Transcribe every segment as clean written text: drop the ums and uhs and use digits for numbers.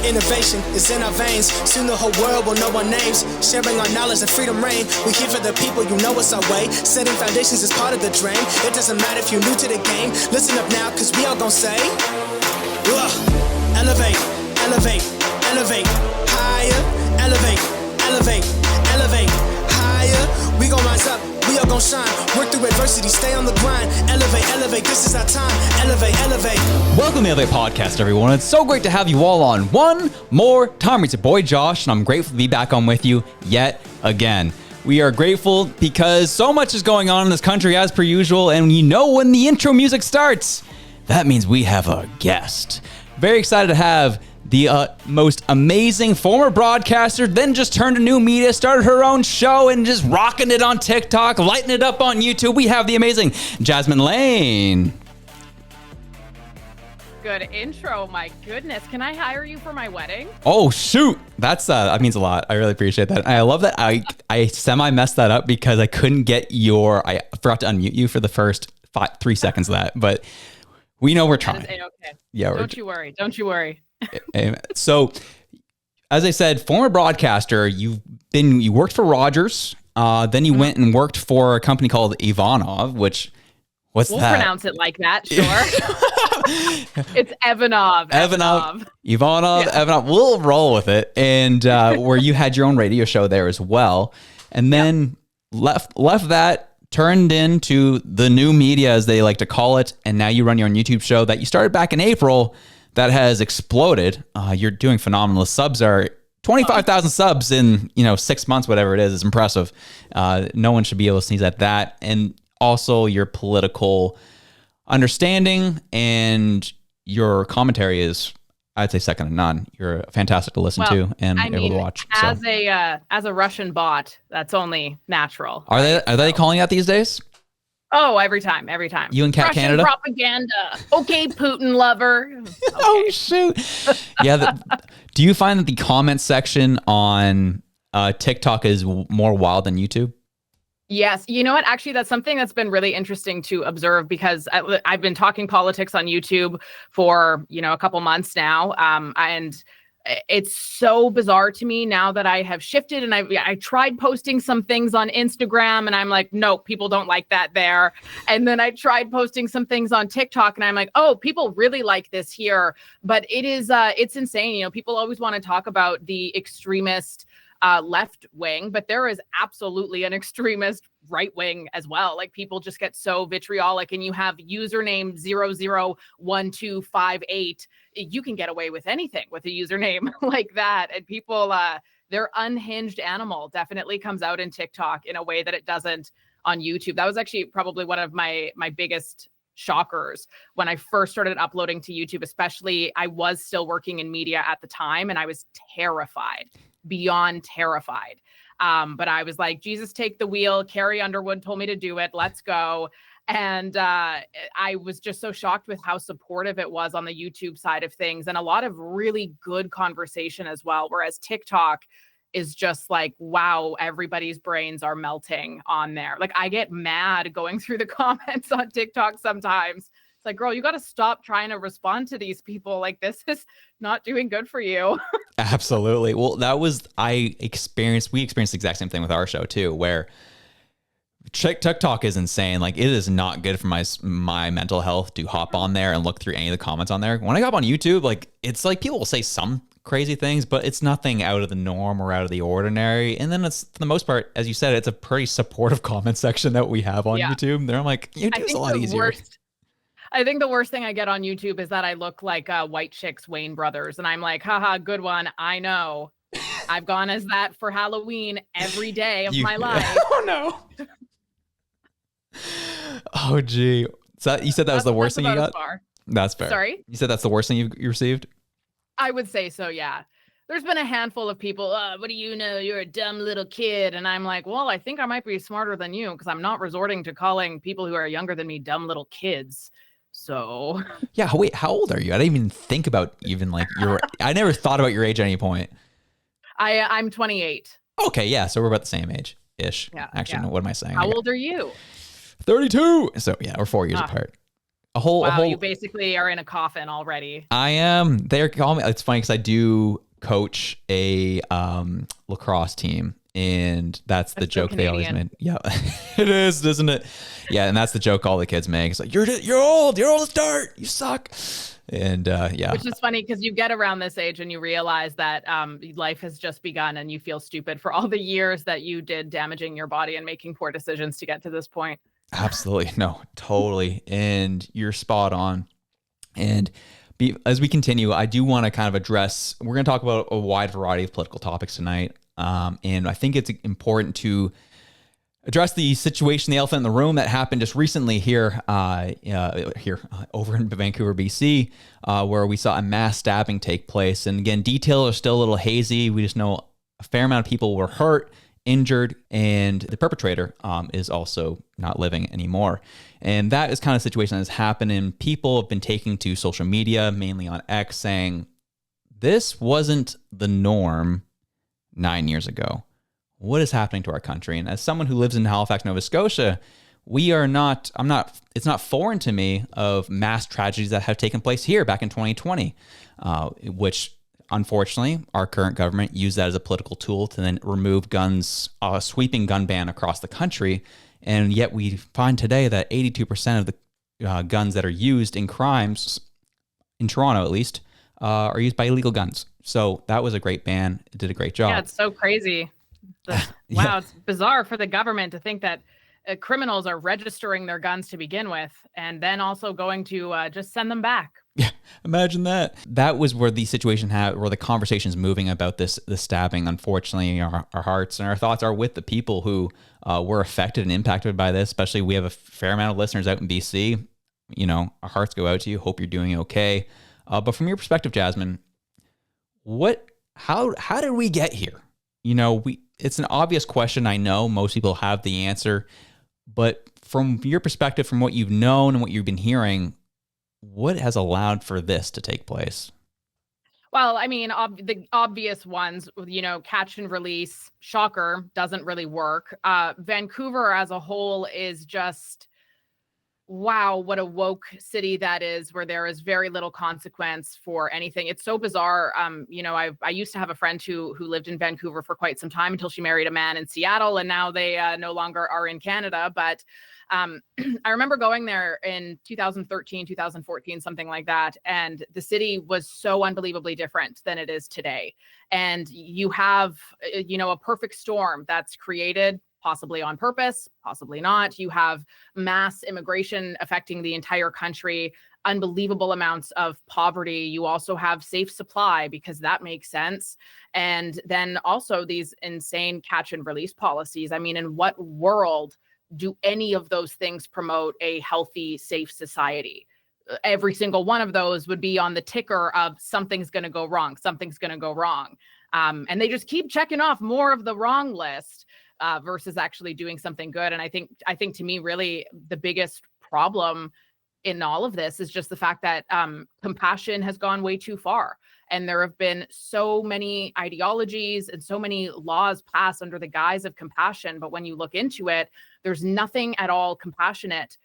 Innovation is in our veins. Soon the whole world will know our names. Sharing our knowledge and freedom reign. We here for the people, you know it's our way. Setting foundations is part of the dream. It doesn't matter if you're new to the game. Listen up now, cause we all gon' say, elevate, elevate, elevate, higher, elevate, elevate, elevate, higher. We gon' rise up, we all gon' shine. Work through adversity, stay on the grind. Elevate, elevate, this is our time. Elevate, elevate. Welcome to the Elevate Podcast, everyone. It's so great to have you all on one more time. It's your boy Josh, and I'm grateful to be back on with you yet again. We are grateful because so much is going on in this country as per usual, and you know when the intro music starts, that means we have a guest. Very excited to have the most amazing former broadcaster, then just turned to new media, started her own show, and just rocking it on TikTok, lighting it up on YouTube. We have the amazing Jasmin Laine. Good intro, my goodness. Can I hire you for my wedding? Oh, shoot. That means a lot. I really appreciate that. I love that I semi-messed that up because I couldn't get I forgot to unmute you for the first 3 seconds of that, but we know we're trying. Okay. Yeah, Don't you worry. Don't you worry. So, as I said, former broadcaster, you worked for Rogers, then you went and worked for a company called Ivanov, which, we'll pronounce it like that, sure. It's Ivanov. Ivanov. Yeah. Ivanov. We'll roll with it. And where you had your own radio show there as well, and then left that, turned into the new media, as they like to call it, and now you run your own YouTube show that you started back in April. That has exploded. You're doing phenomenal. Subs are 25,000 subs in 6 months, whatever it is impressive. No one should be able to sneeze at that. And also your political understanding and your commentary is, I'd say, second to none. You're fantastic to listen to and able to watch. As a Russian bot, that's only natural. Are they calling that these days? Oh, every time. You and Cat Russian Canada? Propaganda. Okay, Putin lover. Okay. Oh, shoot. Yeah. Do you find that the comment section on TikTok is more wild than YouTube? Yes. You know what? Actually, that's something that's been really interesting to observe because I've been talking politics on YouTube for, a couple months now. And it's so bizarre to me now that I have shifted and I tried posting some things on Instagram and I'm like, no, people don't like that there. And then I tried posting some things on TikTok and I'm like, oh, people really like this here. But it's insane. People always want to talk about the extremist left wing, but there is absolutely an extremist right wing as well. Like people just get so vitriolic and you have username 001258. You can get away with anything with a username like that. And people, their unhinged animal definitely comes out in TikTok in a way that it doesn't on YouTube. That was actually probably one of my biggest shockers when I first started uploading to YouTube, especially. I was still working in media at the time and I was terrified, beyond terrified. But I was like, Jesus, take the wheel. Carrie Underwood told me to do it. Let's go. And I was just so shocked with how supportive it was on the YouTube side of things and a lot of really good conversation as well. Whereas TikTok is just like, wow, everybody's brains are melting on there. Like I get mad going through the comments on TikTok sometimes. It's like, girl, you got to stop trying to respond to these people. Like this is not doing good for you. Absolutely. Well, we experienced the exact same thing with our show too, where TikTok is insane. Like it is not good for my mental health to hop on there and look through any of the comments on there. When I got on YouTube, like it's like people will say some crazy things, but it's nothing out of the norm or out of the ordinary. And then it's, for the most part, as you said, it's a pretty supportive comment section that we have on YouTube. There, I'm like, YouTube's a lot easier. I think the worst thing I get on YouTube is that I look like White Chicks Wayne Brothers. And I'm like, haha, good one. I know. I've gone as that for Halloween every day of my life. Oh, no. Oh, gee. So you said that was the worst thing you got? That's fair. Sorry? You said that's the worst thing you received? I would say so, yeah. There's been a handful of people, what do you know? You're a dumb little kid. And I'm like, well, I think I might be smarter than you because I'm not resorting to calling people who are younger than me dumb little kids. So yeah, wait, how old are you? I didn't even think about I never thought about your age at any point. I'm 28. Okay, yeah, so we're about the same age ish. Yeah, actually, no, what am I saying? How old are you? 32. So yeah, we're 4 years apart. Wow, you basically are in a coffin already. I am. They're calling me. It's funny because I do coach a lacrosse team, and that's the joke they always made. Yeah, it is, isn't it? Yeah, and that's the joke all the kids make. It's like, you're old to start. You suck. And yeah, which is funny because you get around this age and you realize that life has just begun, and you feel stupid for all the years that you did damaging your body and making poor decisions to get to this point. Absolutely. No, totally. And you're spot on. And as we continue, I do want to kind of address, we're going to talk about a wide variety of political topics tonight. And I think it's important to address the situation, the elephant in the room that happened just recently here over in Vancouver, BC, where we saw a mass stabbing take place. And again, details are still a little hazy. We just know a fair amount of people were hurt, injured, and the perpetrator is also not living anymore. And that is kind of the situation that has happened. And people have been taking to social media, mainly on X, saying this wasn't the norm 9 years ago. What is happening to our country? And as someone who lives in Halifax, Nova Scotia, it's not foreign to me of mass tragedies that have taken place here back in 2020, which unfortunately our current government used that as a political tool to then remove guns, a sweeping gun ban across the country. And yet we find today that 82% of the guns that are used in crimes, in Toronto at least, are used by illegal guns. So that was a great ban. It did a great job. Yeah, it's so crazy. Wow, it's bizarre for the government to think that criminals are registering their guns to begin with and then also going to just send them back. Yeah, imagine that. That was where the situation where the conversation's moving about this stabbing. Unfortunately, our hearts and our thoughts are with the people who were affected and impacted by this. Especially, we have a fair amount of listeners out in BC. You know, our hearts go out to you. Hope you're doing okay. But from your perspective, Jasmin, how did we get here? You know, it's an obvious question. I know most people have the answer, but from your perspective, from what you've known and what you've been hearing, what has allowed for this to take place? Well, I mean, the obvious ones, you know, catch and release, shocker, doesn't really work. Vancouver as a whole is just, wow, what a woke city that is, where there is very little consequence for anything. It's so bizarre. You know, I used to have a friend who lived in Vancouver for quite some time until she married a man in Seattle, and now they no longer are in Canada. But I remember going there in 2013, 2014, something like that. And the city was so unbelievably different than it is today. And you have, you know, a perfect storm that's created possibly on purpose, possibly not. You have mass immigration affecting the entire country, unbelievable amounts of poverty. You also have safe supply because that makes sense. And then also these insane catch and release policies. I mean, in what world do any of those things promote a healthy, safe society? Every single one of those would be on the ticker of something's going to go wrong. Something's going to go wrong. And they just keep checking off more of the wrong list versus actually doing something good. And I think to me, really the biggest problem in all of this is just the fact that compassion has gone way too far. And there have been so many ideologies and so many laws passed under the guise of compassion. But when you look into it, there's nothing at all compassionate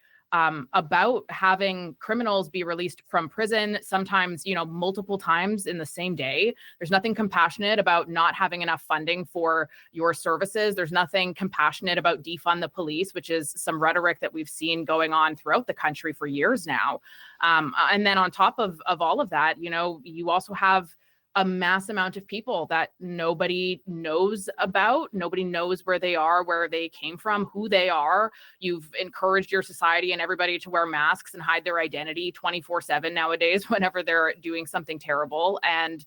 about having criminals be released from prison, sometimes, you know, multiple times in the same day. There's nothing compassionate about not having enough funding for your services. There's nothing compassionate about defund the police, which is some rhetoric that we've seen going on throughout the country for years now. And then on top of all of that, you know, you also have a mass amount of people that nobody knows about. Nobody knows where they are, where they came from, who they are. You've encouraged your society and everybody to wear masks and hide their identity 24/7 nowadays whenever they're doing something terrible. And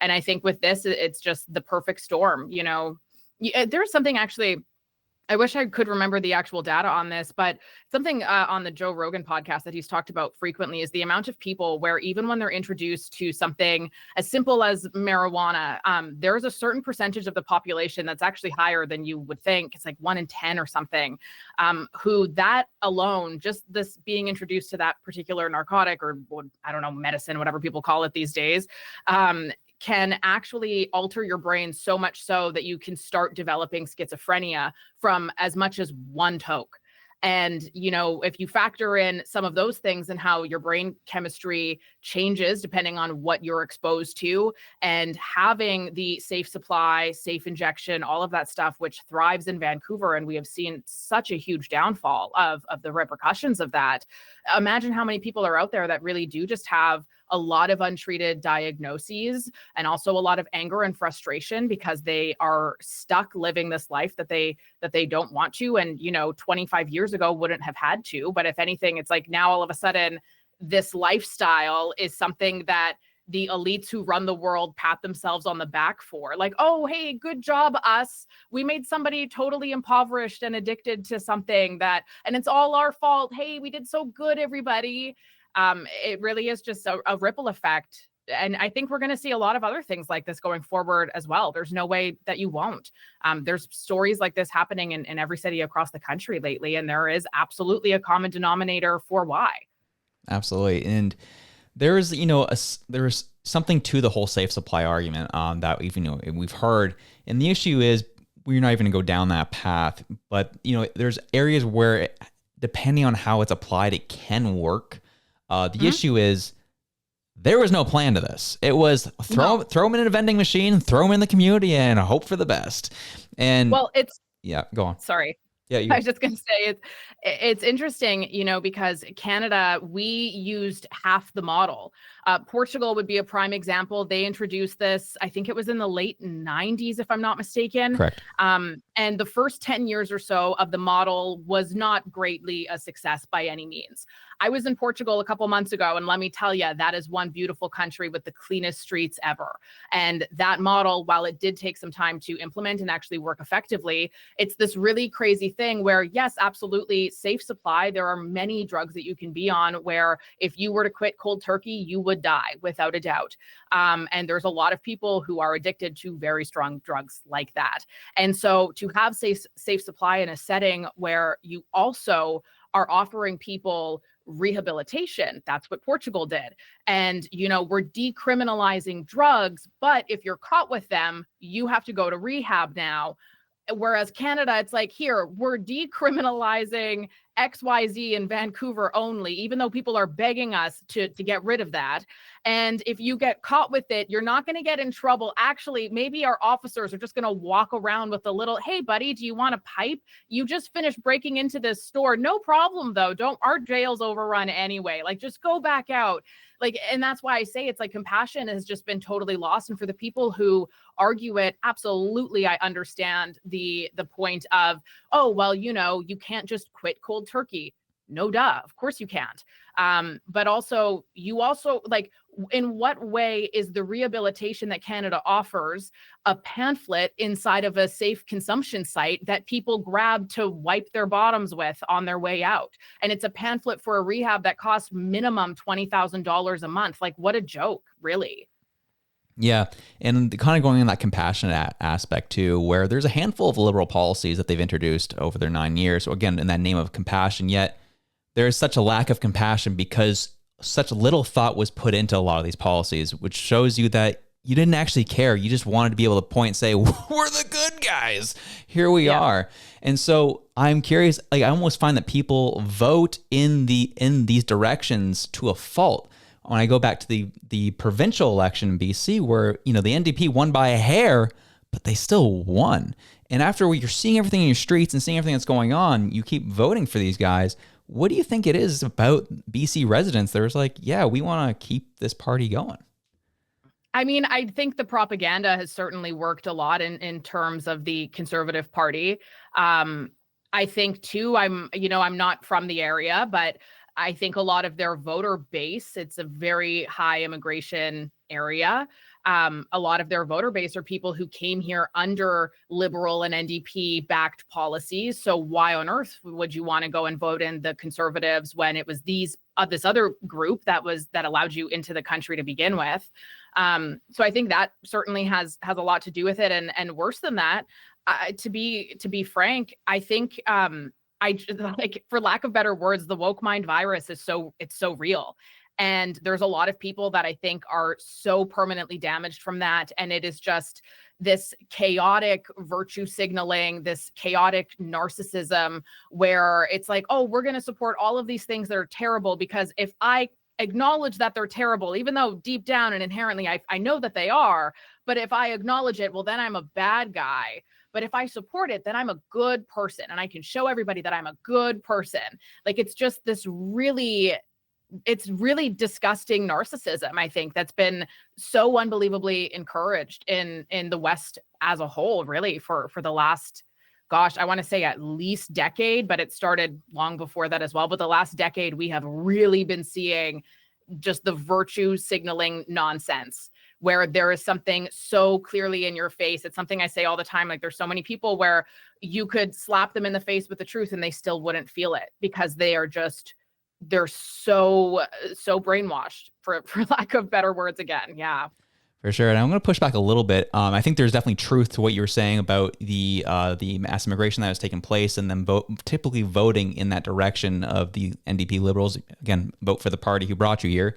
I think with this, it's just the perfect storm. You know, there's something actually, I wish I could remember the actual data on this, but something on the Joe Rogan podcast that he's talked about frequently is the amount of people where even when they're introduced to something as simple as marijuana, there's a certain percentage of the population that's actually higher than you would think. It's like 1 in 10 or something, who that alone, just this being introduced to that particular narcotic or I don't know, medicine, whatever people call it these days, can actually alter your brain so much so that you can start developing schizophrenia from as much as one toke. And, you know, if you factor in some of those things and how your brain chemistry changes depending on what you're exposed to, and having the safe supply, safe injection, all of that stuff, which thrives in Vancouver, and we have seen such a huge downfall of the repercussions of that. Imagine how many people are out there that really do just have a lot of untreated diagnoses, and also a lot of anger and frustration because they are stuck living this life that they don't want to, and, you know, 25 years ago wouldn't have had to. But if anything, it's like now all of a sudden this lifestyle is something that the elites who run the world pat themselves on the back for. Like, oh, hey, good job, us. We made somebody totally impoverished and addicted to something that, and it's all our fault. Hey, we did so good, everybody. It really is just a ripple effect. And I think we're going to see a lot of other things like this going forward as well. There's no way that you won't. There's stories like this happening in every city across the country lately, and there is absolutely a common denominator for why. Absolutely. And there's, you know, there's something to the whole safe supply argument that we've heard. And the issue is we're not even going to go down that path. But, you know, there's areas where, depending on how it's applied, it can work. The issue is there was no plan to this. It was throw them in a vending machine, throw them in the community, and hope for the best. And yeah, go on. Sorry. Yeah, I was just going to say it's interesting, you know, because Canada, we used half the model. Portugal would be a prime example. They introduced this, I think it was in the late 90s, if I'm not mistaken. Correct. And the first 10 years or so of the model was not greatly a success by any means. I was in Portugal a couple months ago, and let me tell you, that is one beautiful country with the cleanest streets ever. And that model, while it did take some time to implement and actually work effectively, it's this really crazy thing where, yes, absolutely, safe supply. There are many drugs that you can be on where if you were to quit cold turkey, you would die without a doubt. And there's a lot of people who are addicted to very strong drugs like that. And so to have safe supply in a setting where you also are offering people rehabilitation, that's what Portugal did. And, you know, we're decriminalizing drugs, but if you're caught with them, you have to go to rehab now. Whereas Canada, it's like, here, we're decriminalizing XYZ in Vancouver only, even though people are begging us to get rid of that. And if you get caught with it, you're not going to get in trouble. Actually, maybe our officers are just going to walk around with a little, hey, buddy, do you want a pipe? You just finished breaking into this store. No problem, though. Our jail's overrun anyway. Like, just go back out. Like, and that's why I say it's like compassion has just been totally lost. And for the people who argue it, absolutely, I understand the point of, oh, well, you know, you can't just quit cold turkey. No, duh. Of course you can't. But also, like, in what way is the rehabilitation that Canada offers a pamphlet inside of a safe consumption site that people grab to wipe their bottoms with on their way out? And it's a pamphlet for a rehab that costs minimum $20,000 a month. Like, what a joke, really. Yeah. And kind of going in that compassionate aspect too, where there's a handful of liberal policies that they've introduced over their 9 years. So again, in that name of compassion, yet there is such a lack of compassion because such little thought was put into a lot of these policies, which shows you that you didn't actually care. You just wanted to be able to point and say, we're the good guys. Here we are. And so I'm curious, like, I almost find that people vote in these directions to a fault. When I go back to the provincial election in BC, where, you know, the NDP won by a hair, but they still won. And after you're seeing everything in your streets and seeing everything that's going on, you keep voting for these guys. What do you think it is about BC residents that was like, yeah, we want to keep this party going? I mean, I think the propaganda has certainly worked a lot in terms of the Conservative Party. I think too, I'm not from the area, but I think a lot of their voter base, it's a very high immigration area. A lot of their voter base are people who came here under Liberal and NDP backed policies. So why on earth would you want to go and vote in the Conservatives when it was this other group that allowed you into the country to begin with? So I think that certainly has a lot to do with it. And worse than that, to be frank, I think like, for lack of better words, the woke mind virus is so real. And there's a lot of people that I think are so permanently damaged from that. And it is just, this chaotic virtue signaling, this chaotic narcissism where it's like, oh, we're going to support all of these things that are terrible because if I acknowledge that they're terrible, even though deep down and inherently I know that they are, but if I acknowledge it, well, then I'm a bad guy. But if I support it, then I'm a good person and I can show everybody that I'm a good person. Like, it's just this really disgusting narcissism, I think, that's been so unbelievably encouraged in the West as a whole, really, for the last, gosh, I want to say at least decade, but it started long before that as well. But the last decade, we have really been seeing just the virtue signaling nonsense where there is something so clearly in your face. It's something I say all the time. Like, there's so many people where you could slap them in the face with the truth and they still wouldn't feel it because they're so brainwashed, for lack of better words again. Yeah. For sure. And I'm going to push back a little bit. I think there's definitely truth to what you were saying about the mass immigration that has taken place and then typically voting in that direction of the NDP Liberals. Again, vote for the party who brought you here.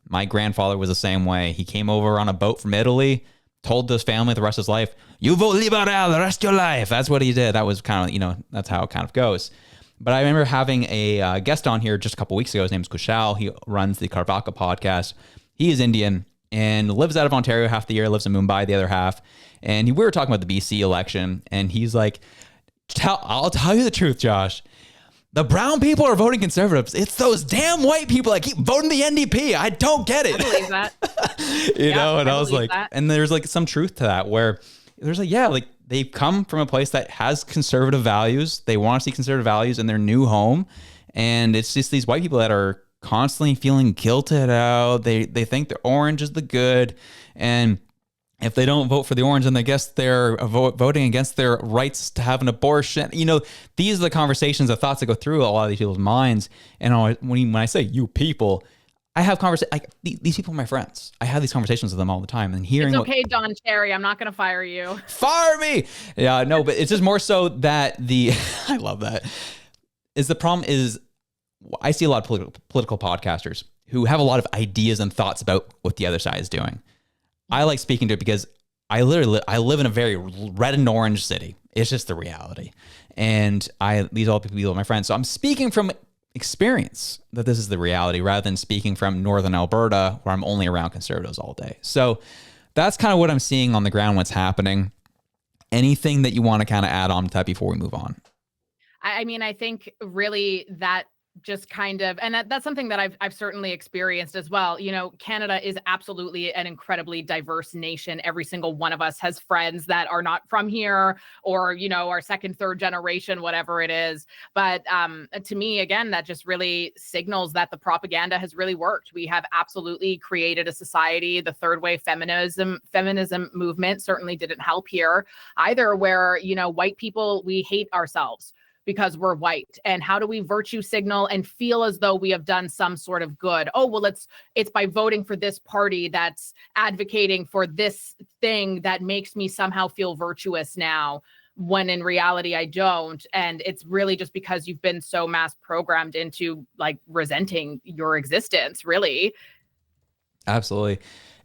My grandfather was the same way. He came over on a boat from Italy, told his family the rest of his life, you vote Liberal the rest of your life. That's what he did. That was kind of, that's how it kind of goes. But I remember having a guest on here just a couple weeks ago. His name is Kushal. He runs the Karvaka podcast. He is Indian and lives out of Ontario half the year, lives in Mumbai the other half. And we were talking about the BC election. And he's like, I'll tell you the truth, Josh. The brown people are voting Conservatives. It's those damn white people that keep voting the NDP. I don't get it. I believe that. And I was like, and there's like some truth to that where there's like, yeah, like they've come from a place that has conservative values. They want to see conservative values in their new home. And it's just these white people that are constantly feeling guilted out. They think the orange is the good. And if they don't vote for the orange, then I guess they're voting against their rights to have an abortion. These are the conversations, the thoughts that go through a lot of these people's minds. And when I say you people, I have conversations, like these people are my friends. I have these conversations with them all the time and hearing. It's okay, Don Cherry. I'm not going to fire you. Fire me. Yeah, no, but it's just more so that I love that. The problem is I see a lot of political podcasters who have a lot of ideas and thoughts about what the other side is doing. I like speaking to it because I live in a very red and orange city. It's just the reality. And these all people are my friends. So I'm speaking from experience that this is the reality rather than speaking from Northern Alberta where I'm only around conservatives all day. So that's kind of what I'm seeing on the ground, what's happening. Anything that you want to kind of add on to that before we move on? I mean, I think really that just kind of, and that's something that I've certainly experienced as well. Canada is absolutely an incredibly diverse nation. Every single one of us has friends that are not from here or, our second, third generation, whatever it is. But to me, again, that just really signals that the propaganda has really worked. We have absolutely created a society. The third wave feminism movement certainly didn't help here either, where, white people, we hate ourselves because we're white. And how do we virtue signal and feel as though we have done some sort of good? Oh, well, it's by voting for this party that's advocating for this thing that makes me somehow feel virtuous now, when in reality I don't. And it's really just because you've been so mass programmed into like resenting your existence, really. Absolutely.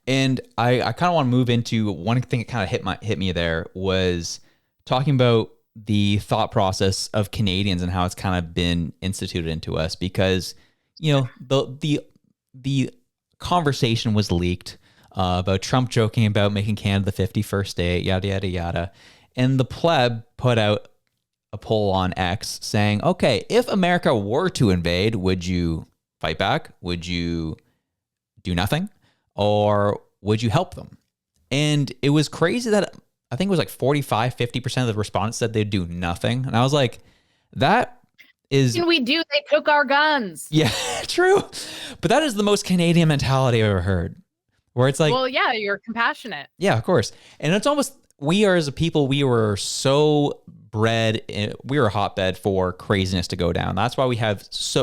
And I kind of want to move into one thing that kind of hit me there was talking about the thought process of Canadians and how it's kind of been instituted into us because, the conversation was leaked about Trump joking about making Canada the 51st state, yada, yada, yada. And the pleb put out a poll on X saying, okay, if America were to invade, would you fight back? Would you do nothing? Or would you help them? And it was crazy that I think it was like 45-50% of the respondents said they'd do nothing. And I was like, that is... What can we do? They took our guns. Yeah, true. But that is the most Canadian mentality I've ever heard. Where it's like... Well, yeah, you're compassionate. Yeah, of course. And it's almost... We are, as a people, we were so bred... We were a hotbed for craziness to go down. That's why we have 3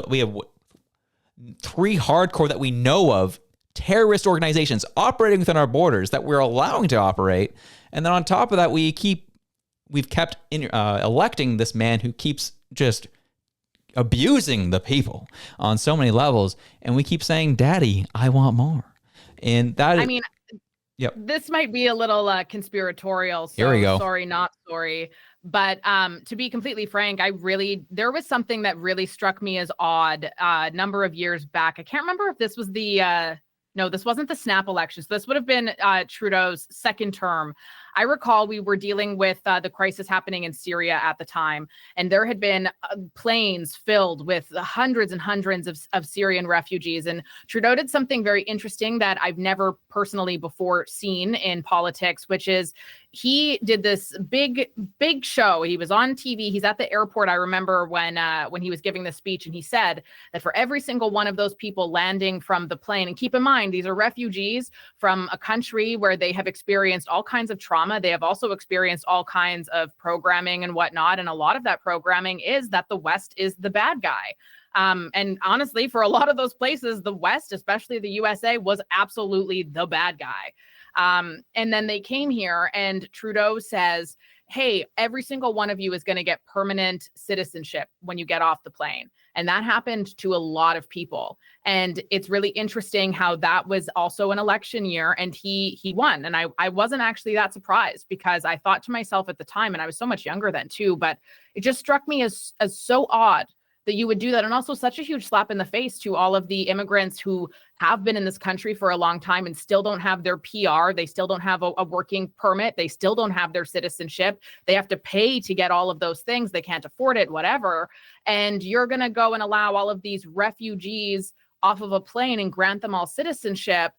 hardcore that we know of terrorist organizations operating within our borders that we're allowing to operate. And then on top of that, we've kept electing this man who keeps just abusing the people on so many levels. And we keep saying, Daddy, I want more. And that Yep. This might be a little conspiratorial. So Here we go. Sorry, not sorry. But to be completely frank, there was something that really struck me as odd a number of years back. I can't remember if this was no, this wasn't the snap election. So this would have been Trudeau's second term. I recall we were dealing with the crisis happening in Syria at the time, and there had been planes filled with hundreds and hundreds of Syrian refugees. And Trudeau did something very interesting that I've never personally before seen in politics, which is he did this big show. He was on TV. He's at the airport. I remember when he was giving the speech, and he said that for every single one of those people landing from the plane, and keep in mind, these are refugees from a country where they have experienced all kinds of trauma. They have also experienced all kinds of programming and whatnot. And a lot of that programming is that the West is the bad guy. And honestly, for a lot of those places, the West, especially the USA, was absolutely the bad guy. And then they came here, and Trudeau says, hey, every single one of you is going to get permanent citizenship when you get off the plane. And that happened to a lot of people. And it's really interesting how that was also an election year, and he won. And I wasn't actually that surprised, because I thought to myself at the time, and I was so much younger then too, but it just struck me as so odd that you would do that. And also such a huge slap in the face to all of the immigrants who have been in this country for a long time and still don't have their PR. They still don't have a working permit. They still don't have their citizenship. They have to pay to get all of those things. They can't afford it, whatever. And you're going to go and allow all of these refugees off of a plane and grant them all citizenship.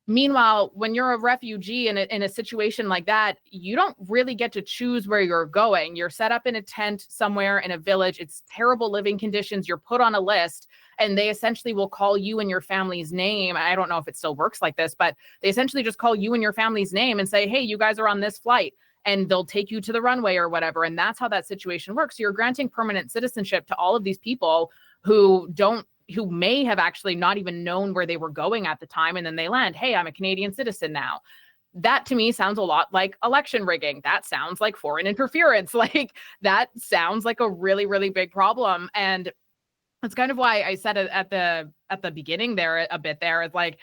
Meanwhile, when you're a refugee in a situation like that, you don't really get to choose where you're going. You're set up in a tent somewhere in a village. It's terrible living conditions. You're put on a list, and they essentially will call you and your family's name. I don't know if it still works like this, but they essentially just call you and your family's name and say, hey, you guys are on this flight, and they'll take you to the runway or whatever. And that's how that situation works. So you're granting permanent citizenship to all of these people who may have actually not even known where they were going at the time. And then they land, hey, I'm a Canadian citizen now. That to me sounds a lot like election rigging. That sounds like foreign interference. Like that sounds like a really, really big problem. And that's kind of why I said it at the beginning there a bit there. It's like,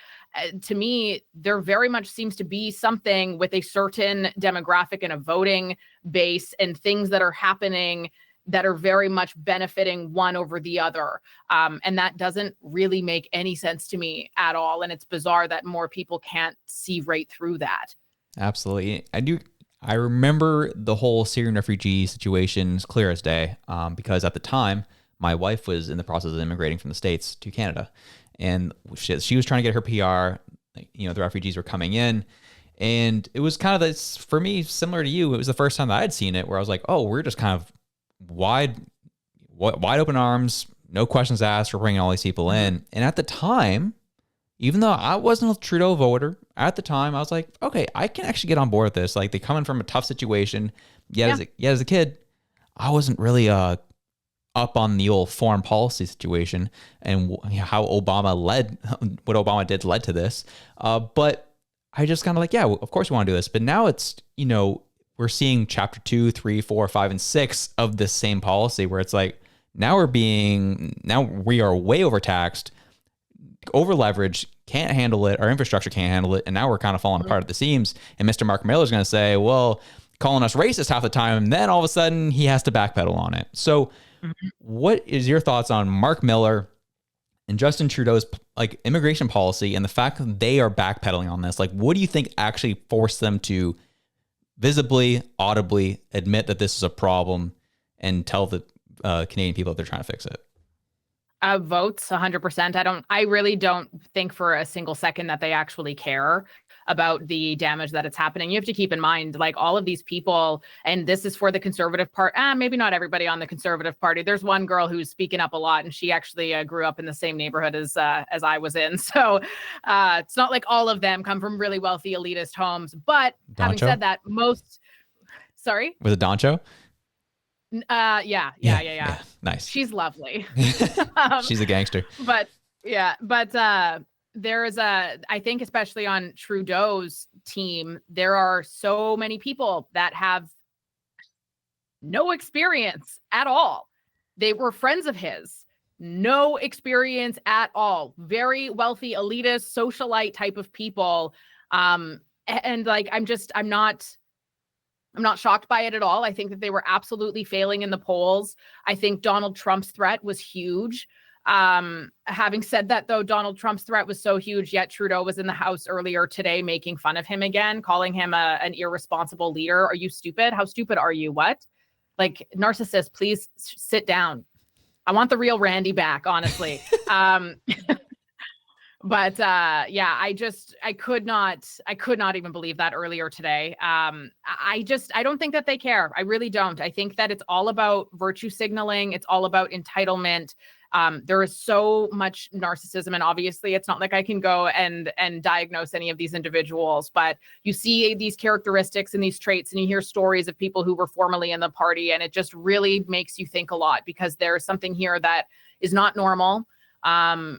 to me, there very much seems to be something with a certain demographic and a voting base and things that are happening that are very much benefiting one over the other. And that doesn't really make any sense to me at all. And it's bizarre that more people can't see right through that. Absolutely. I remember the whole Syrian refugee situation is clear as day, because at the time, my wife was in the process of immigrating from the States to Canada. And she was trying to get her PR. You know, the refugees were coming in. And it was kind of this, for me, similar to you, it was the first time that I'd seen it where I was like, oh, we're just kind of wide open arms, no questions asked. We're bringing all these people in. And at the time, even though I wasn't a Trudeau voter, at the time I was like, okay, I can actually get on board with this. Like, they come in from a tough situation. As a kid, I wasn't really up on the old foreign policy situation and how what Obama did led to this. But I just kind of like, yeah, of course we want to do this. But now it's, we're seeing chapter 2, 3, 4, 5, and 6 of this same policy where it's like, now we are way overtaxed, over leveraged, can't handle it. Our infrastructure can't handle it. And now we're kind of falling apart at the seams. And Mr. Mark Miller is going to say, well, calling us racist half the time. And then all of a sudden he has to backpedal on it. So what is your thoughts on Mark Miller and Justin Trudeau's like immigration policy and the fact that they are backpedaling on this? Like, what do you think actually forced them to visibly, audibly admit that this is a problem and tell the Canadian people that they're trying to fix it? Votes 100%. I really don't think for a single second that they actually care about the damage that it's happening. You have to keep in mind, like, all of these people, and this is for the Conservative Party. Maybe not everybody on the Conservative Party. There's one girl who's speaking up a lot, and she actually grew up in the same neighborhood as I was in. So it's not like all of them come from really wealthy elitist homes. But having said that, sorry? Was it Doncho? Yeah. Nice. She's lovely. She's a gangster. But there is I think especially on Trudeau's team, there are so many people that have no experience at all. They were friends of his, no experience at all. Very wealthy, elitist, socialite type of people. And like, I'm not shocked by it at all. I think that they were absolutely failing in the polls. I think Donald Trump's threat was huge. Having said that, though, Donald Trump's threat was so huge, yet Trudeau was in the House earlier today making fun of him again, calling him an irresponsible leader. Are you stupid? How stupid are you? What? Like, narcissist, please sit down. I want the real Randy back, honestly. But yeah, I could not even believe that earlier today. I don't think that they care. I really don't. I think that it's all about virtue signaling. It's all about entitlement. There is so much narcissism, and obviously it's not like I can go and diagnose any of these individuals, but you see these characteristics and these traits, and you hear stories of people who were formerly in the party, and it just really makes you think a lot, because there's something here that is not normal.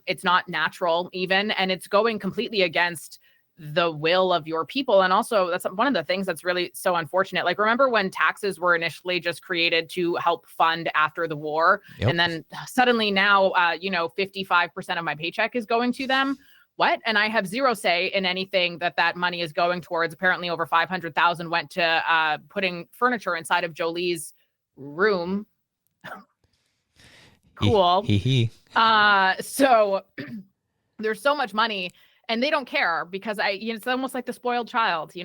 It's not natural even, and it's going completely against the will of your people. And also, that's one of the things that's really so unfortunate. Like, remember when taxes were initially just created to help fund after the war? Yep. And then suddenly now, 55% of my paycheck is going to them. What? And I have zero say in anything that money is going towards. Apparently over 500,000 went to putting furniture inside of Joly's room. Cool. So there's so much money, and they don't care, because it's almost like the spoiled child. You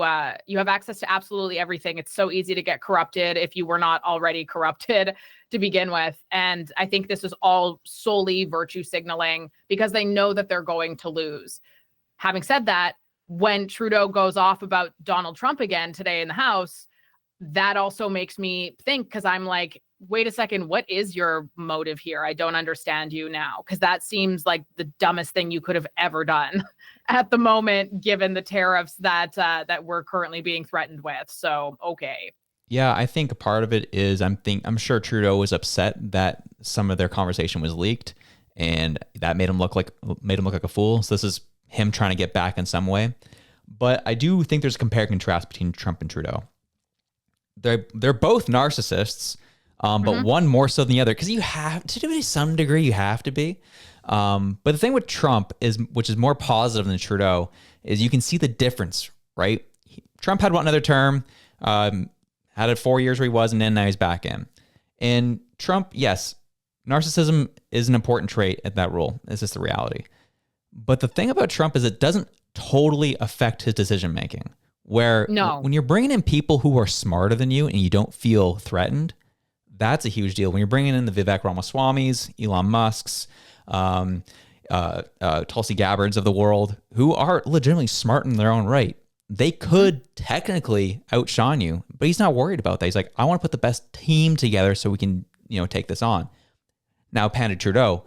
have access to absolutely everything. It's so easy to get corrupted if you were not already corrupted to begin with. And I think this is all solely virtue signaling, because they know that they're going to lose. Having said that, when Trudeau goes off about Donald Trump again today in the House, that also makes me think, because I'm like, wait a second, what is your motive here? I don't understand you now, because that seems like the dumbest thing you could have ever done at the moment, given the tariffs that we're currently being threatened with. So, okay. Yeah, I think a part of it is I'm sure Trudeau was upset that some of their conversation was leaked, and that made him look like a fool. So this is him trying to get back in some way. But I do think there's a compare and contrast between Trump and Trudeau. They're both narcissists. But one more so than the other, because you have to some degree, you have to be. But the thing with Trump which is more positive than Trudeau, is you can see the difference, right? Trump had another term, had it 4 years where he wasn't in, now he's back in. And Trump, yes, narcissism is an important trait at that role. It's just the reality. But the thing about Trump is it doesn't totally affect his decision making. Where when you're bringing in people who are smarter than you and you don't feel threatened, that's a huge deal. When you're bringing in the Vivek Ramaswamys, Elon Musks, Tulsi Gabbards of the world, who are legitimately smart in their own right, they could technically outshine you, but he's not worried about that. He's like, I want to put the best team together so we can, take this on. Now, Panda Trudeau,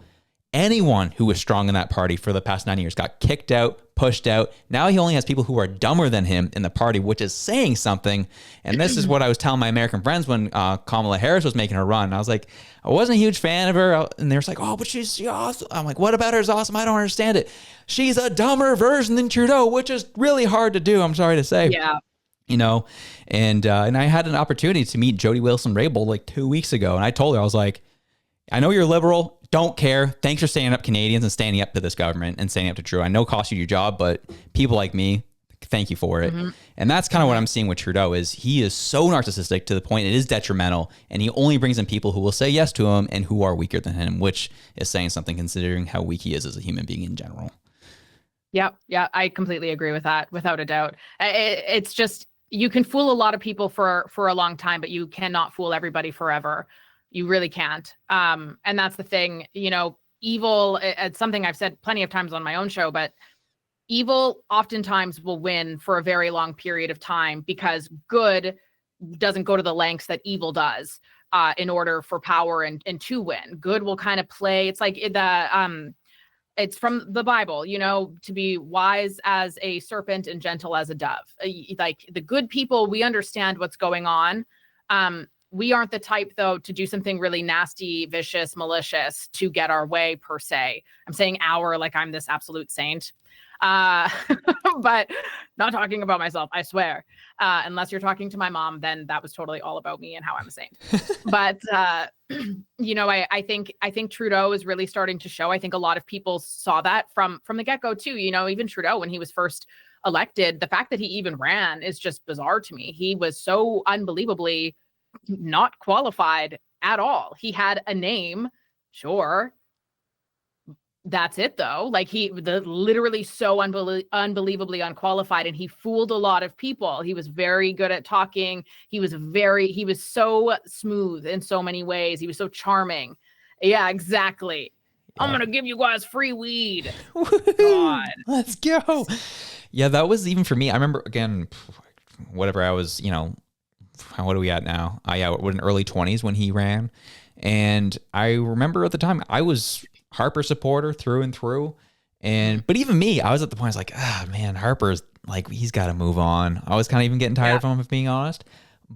anyone who was strong in that party for the past 9 years got kicked out, pushed out. Now he only has people who are dumber than him in the party, which is saying something. And this is what I was telling my American friends when Kamala Harris was making her run. I was like, I wasn't a huge fan of her. And they were like, oh, but she's awesome. I'm like, what about her is awesome? I don't understand it. She's a dumber version than Trudeau, which is really hard to do, I'm sorry to say. Yeah. And I had an opportunity to meet Jody Wilson-Raybould like 2 weeks ago. And I told her, I was like, I know you're liberal. Don't care. Thanks for standing up, Canadians, and standing up to this government and standing up to Trudeau. I know it cost you your job, but people like me, thank you for it. And that's kind of what I'm seeing with Trudeau is he is so narcissistic to the point it is detrimental, and he only brings in people who will say yes to him and who are weaker than him, which is saying something considering how weak he is as a human being in general. Yeah, I completely agree with that, without a doubt. It's just, you can fool a lot of people for a long time, but you cannot fool everybody forever. You really can't. And that's the thing, evil, it's something I've said plenty of times on my own show, but evil oftentimes will win for a very long period of time because good doesn't go to the lengths that evil does in order for power and to win. Good will kind of play. It's like it's from the Bible, to be wise as a serpent and gentle as a dove. Like the good people, we understand what's going on. We aren't the type, though, to do something really nasty, vicious, malicious to get our way, per se. I'm saying like I'm this absolute saint. but not talking about myself, I swear. Unless you're talking to my mom, then that was totally all about me and how I'm a saint. But I think Trudeau is really starting to show. I think a lot of people saw that from the get-go too. Even Trudeau, when he was first elected, the fact that he even ran is just bizarre to me. He was so unbelievably not qualified at all. He had a name, sure. That's it though. Like literally so unbelievably unqualified, and he fooled a lot of people. He was very good at talking. He was so smooth in so many ways. He was so charming. Yeah, exactly. Yeah. I'm going to give you guys free weed. God. Let's go. Yeah, that was even for me. I remember, again, whatever I was, what are we at now? We're in early 20s when he ran. And I remember at the time, I was Harper supporter through and through. But even me, I was at the point, I was like, man, Harper's like, he's got to move on. I was kind of even getting tired of him, if being honest.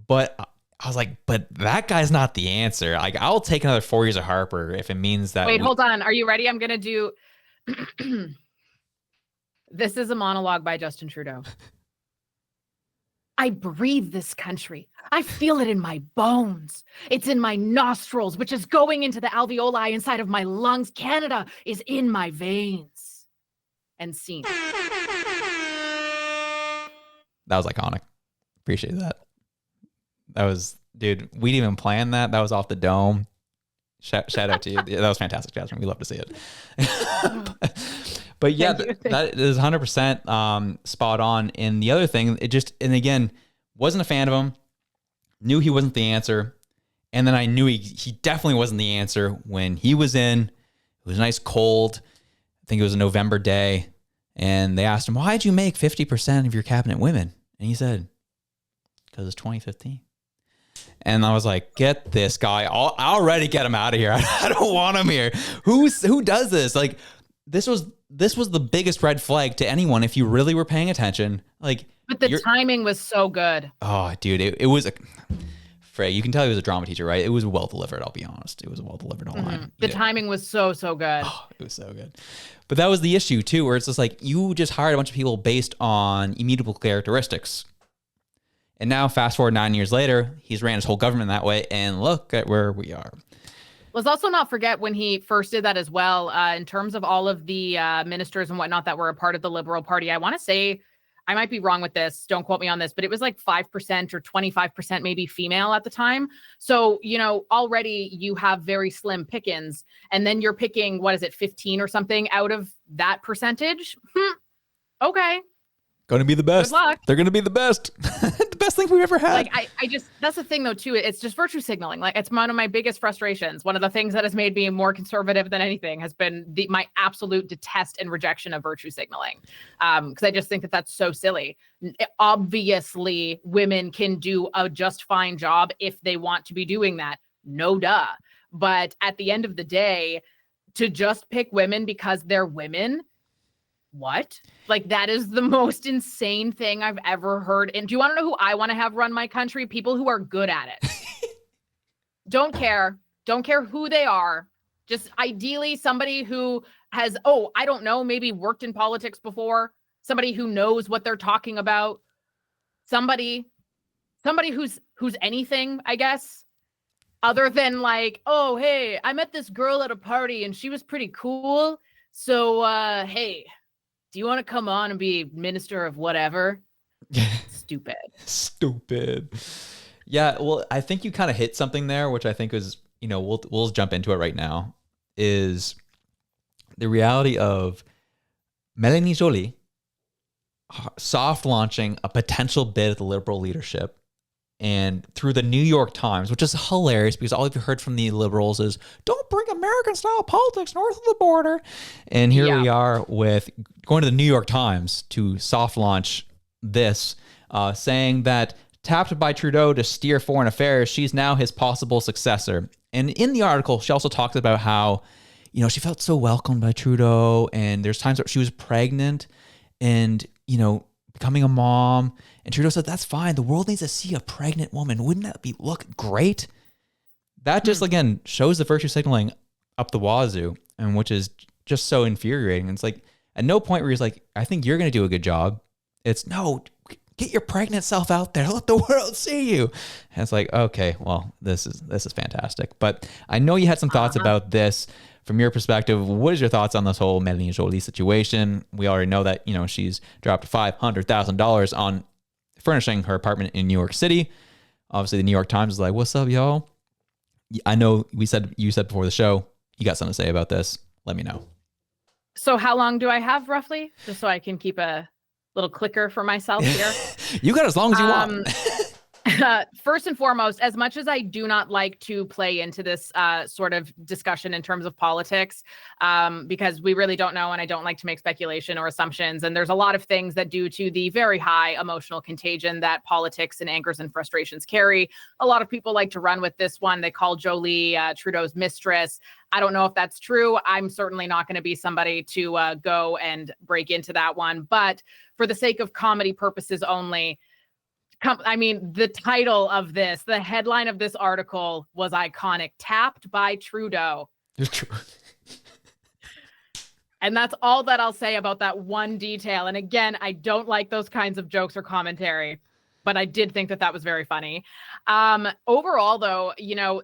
But I was like, but that guy's not the answer. Like, I'll take another 4 years of Harper if it means that. Wait, hold on. Are you ready? I'm going to do... This is a monologue by Justin Trudeau. I breathe this country. I feel it in my bones. It's in my nostrils, which is going into the alveoli inside of my lungs. Canada is in my veins. And scene. That was iconic. Appreciate that. That was, dude, we didn't even plan that. That was off the dome. Shout out to you. That was fantastic, Jasmin. We love to see it. But yeah, that is 100% spot on. And the other thing, and again, wasn't a fan of him, knew he wasn't the answer. And then I knew he definitely wasn't the answer when he was in. It was nice cold. I think it was a November day. And they asked him, why'd you make 50% of your cabinet women? And he said, because it's 2015. And I was like, get this guy. I'll already get him out of here. I don't want him here. Who does this? Like, this was the biggest red flag to anyone if you really were paying attention. Like, but the timing was so good. Oh, dude, it was Frey, you can tell he was a drama teacher, right? It was well delivered, I'll be honest. It was well delivered online. The timing was so good. Oh, it was so good. But that was the issue too, where it's just like you just hired a bunch of people based on immutable characteristics. And now fast forward 9 years later, he's ran his whole government that way, and look at where we are. Let's also not forget when he first did that as well, in terms of all of the ministers and whatnot that were a part of the Liberal Party. I want to say, I might be wrong with this, don't quote me on this, but it was like 5% or 25% maybe female at the time. So, already you have very slim pickings, and then you're picking, 15 or something out of that percentage? Okay. Going to be the best. Good luck. They're going to be the best. The best thing we've ever had. Like, I just, that's the thing though, too. It's just virtue signaling. Like, it's one of my biggest frustrations. One of the things that has made me more conservative than anything has been my absolute detest and rejection of virtue signaling. Because I just think that that's so silly. Obviously, women can do a just fine job if they want to be doing that. No duh. But at the end of the day, to just pick women because they're women, what? Like, that is the most insane thing I've ever heard. And do you want to know who I want to have run my country? People who are good at it. Don't care who they are. Just ideally somebody who has, I don't know, maybe worked in politics before. Somebody who knows what they're talking about. Somebody who's anything, I guess. Other than like, oh, hey, I met this girl at a party and she was pretty cool. So, hey, do you want to come on and be minister of whatever? Stupid. Yeah, well, I think you kind of hit something there, which I think is, we'll jump into it right now, is the reality of Melanie Joly soft launching a potential bid at the Liberal leadership. And through the New York Times, which is hilarious because all you've heard from the Liberals is, don't bring American-style politics north of the border. And here we are with going to the New York Times to soft launch this, saying that tapped by Trudeau to steer foreign affairs, she's now his possible successor. And in the article, she also talks about how, she felt so welcomed by Trudeau, and there's times that she was pregnant and, becoming a mom. And Trudeau said, that's fine. The world needs to see a pregnant woman. Wouldn't that look great? That just, again, shows the virtue signaling up the wazoo, and which is just so infuriating. And it's like, at no point where he's like, I think you're going to do a good job. It's no, get your pregnant self out there. Let the world see you. And it's like, okay, well, this is fantastic. But I know you had some thoughts about this from your perspective. What is your thoughts on this whole Melanie Joly situation? We already know that, you know, she's dropped $500,000 on furnishing her apartment in New York City. Obviously, the New York Times is like, what's up, y'all? I know you said before the show, you got something to say about this. Let me know. So how long do I have roughly? Just so I can keep a little clicker for myself here. You got as long as you want. First and foremost, as much as I do not like to play into this sort of discussion in terms of politics, because we really don't know, and I don't like to make speculation or assumptions. And there's a lot of things that, due to the very high emotional contagion that politics and angers and frustrations carry, a lot of people like to run with this one. They call Joly Trudeau's mistress. I don't know if that's true. I'm certainly not going to be somebody to go and break into that one. But for the sake of comedy purposes only, I mean, the title of this, the headline of this article was iconic. Tapped by Trudeau. And that's all that I'll say about that one detail. And again, I don't like those kinds of jokes or commentary, but I did think that was very funny. Overall, though, you know,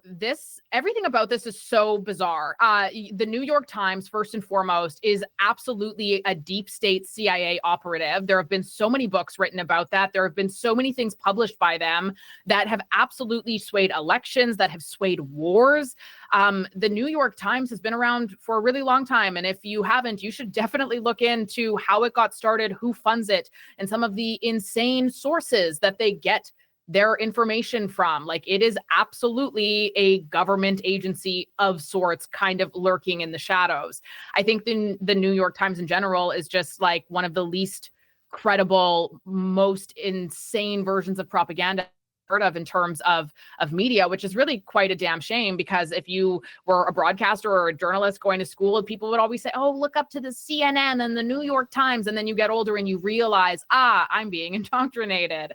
everything about this is so bizarre. The New York Times, first and foremost, is absolutely a deep state CIA operative. There have been so many books written about that. There have been so many things published by them that have absolutely swayed elections, that have swayed wars. The New York Times has been around for a really long time. And if you haven't, you should definitely look into how it got started, who funds it, and some of the insane sources that they get their information from. Like, it is absolutely a government agency of sorts, kind of lurking in the shadows. I think the New York Times in general is just like one of the least credible, most insane versions of propaganda heard of in terms of media, which is really quite a damn shame, because if you were a broadcaster or a journalist going to school, people would always say, oh, look up to the CNN and the New York Times. And then you get older and you realize, I'm being indoctrinated.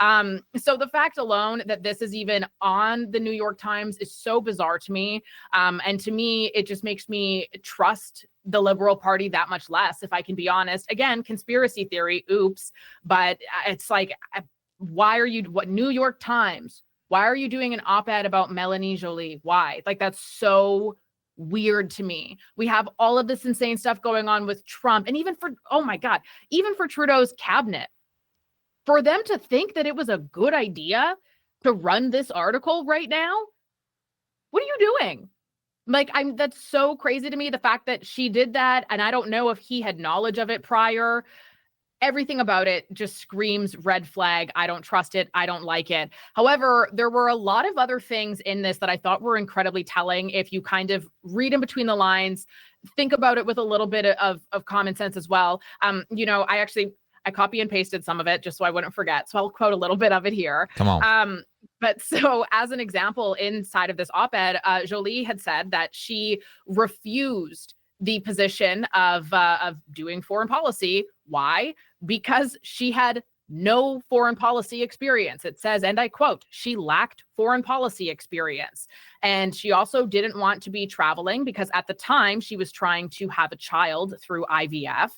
So the fact alone that this is even on the New York Times is so bizarre to me. And to me, it just makes me trust the Liberal Party that much less, if I can be honest. Again, conspiracy theory, oops. But it's like, New York Times, why are you doing an op-ed about Melanie Joly? Why? Like, that's so weird to me. We have all of this insane stuff going on with Trump, and even for Trudeau's cabinet. For them to think that it was a good idea to run this article right now, what are you doing? Like, that's so crazy to me, the fact that she did that, and I don't know if he had knowledge of it prior. Everything about it just screams red flag. I don't trust it. I don't like it. However, there were a lot of other things in this that I thought were incredibly telling. If you kind of read in between the lines, think about it with a little bit of common sense as well. I copy and pasted some of it just so I wouldn't forget. So I'll quote a little bit of it here. Come on. But so as an example, inside of this op-ed, Joly had said that she refused the position of doing foreign policy. Why? Because she had no foreign policy experience. It says, and I quote, she lacked foreign policy experience. And she also didn't want to be traveling because at the time she was trying to have a child through IVF,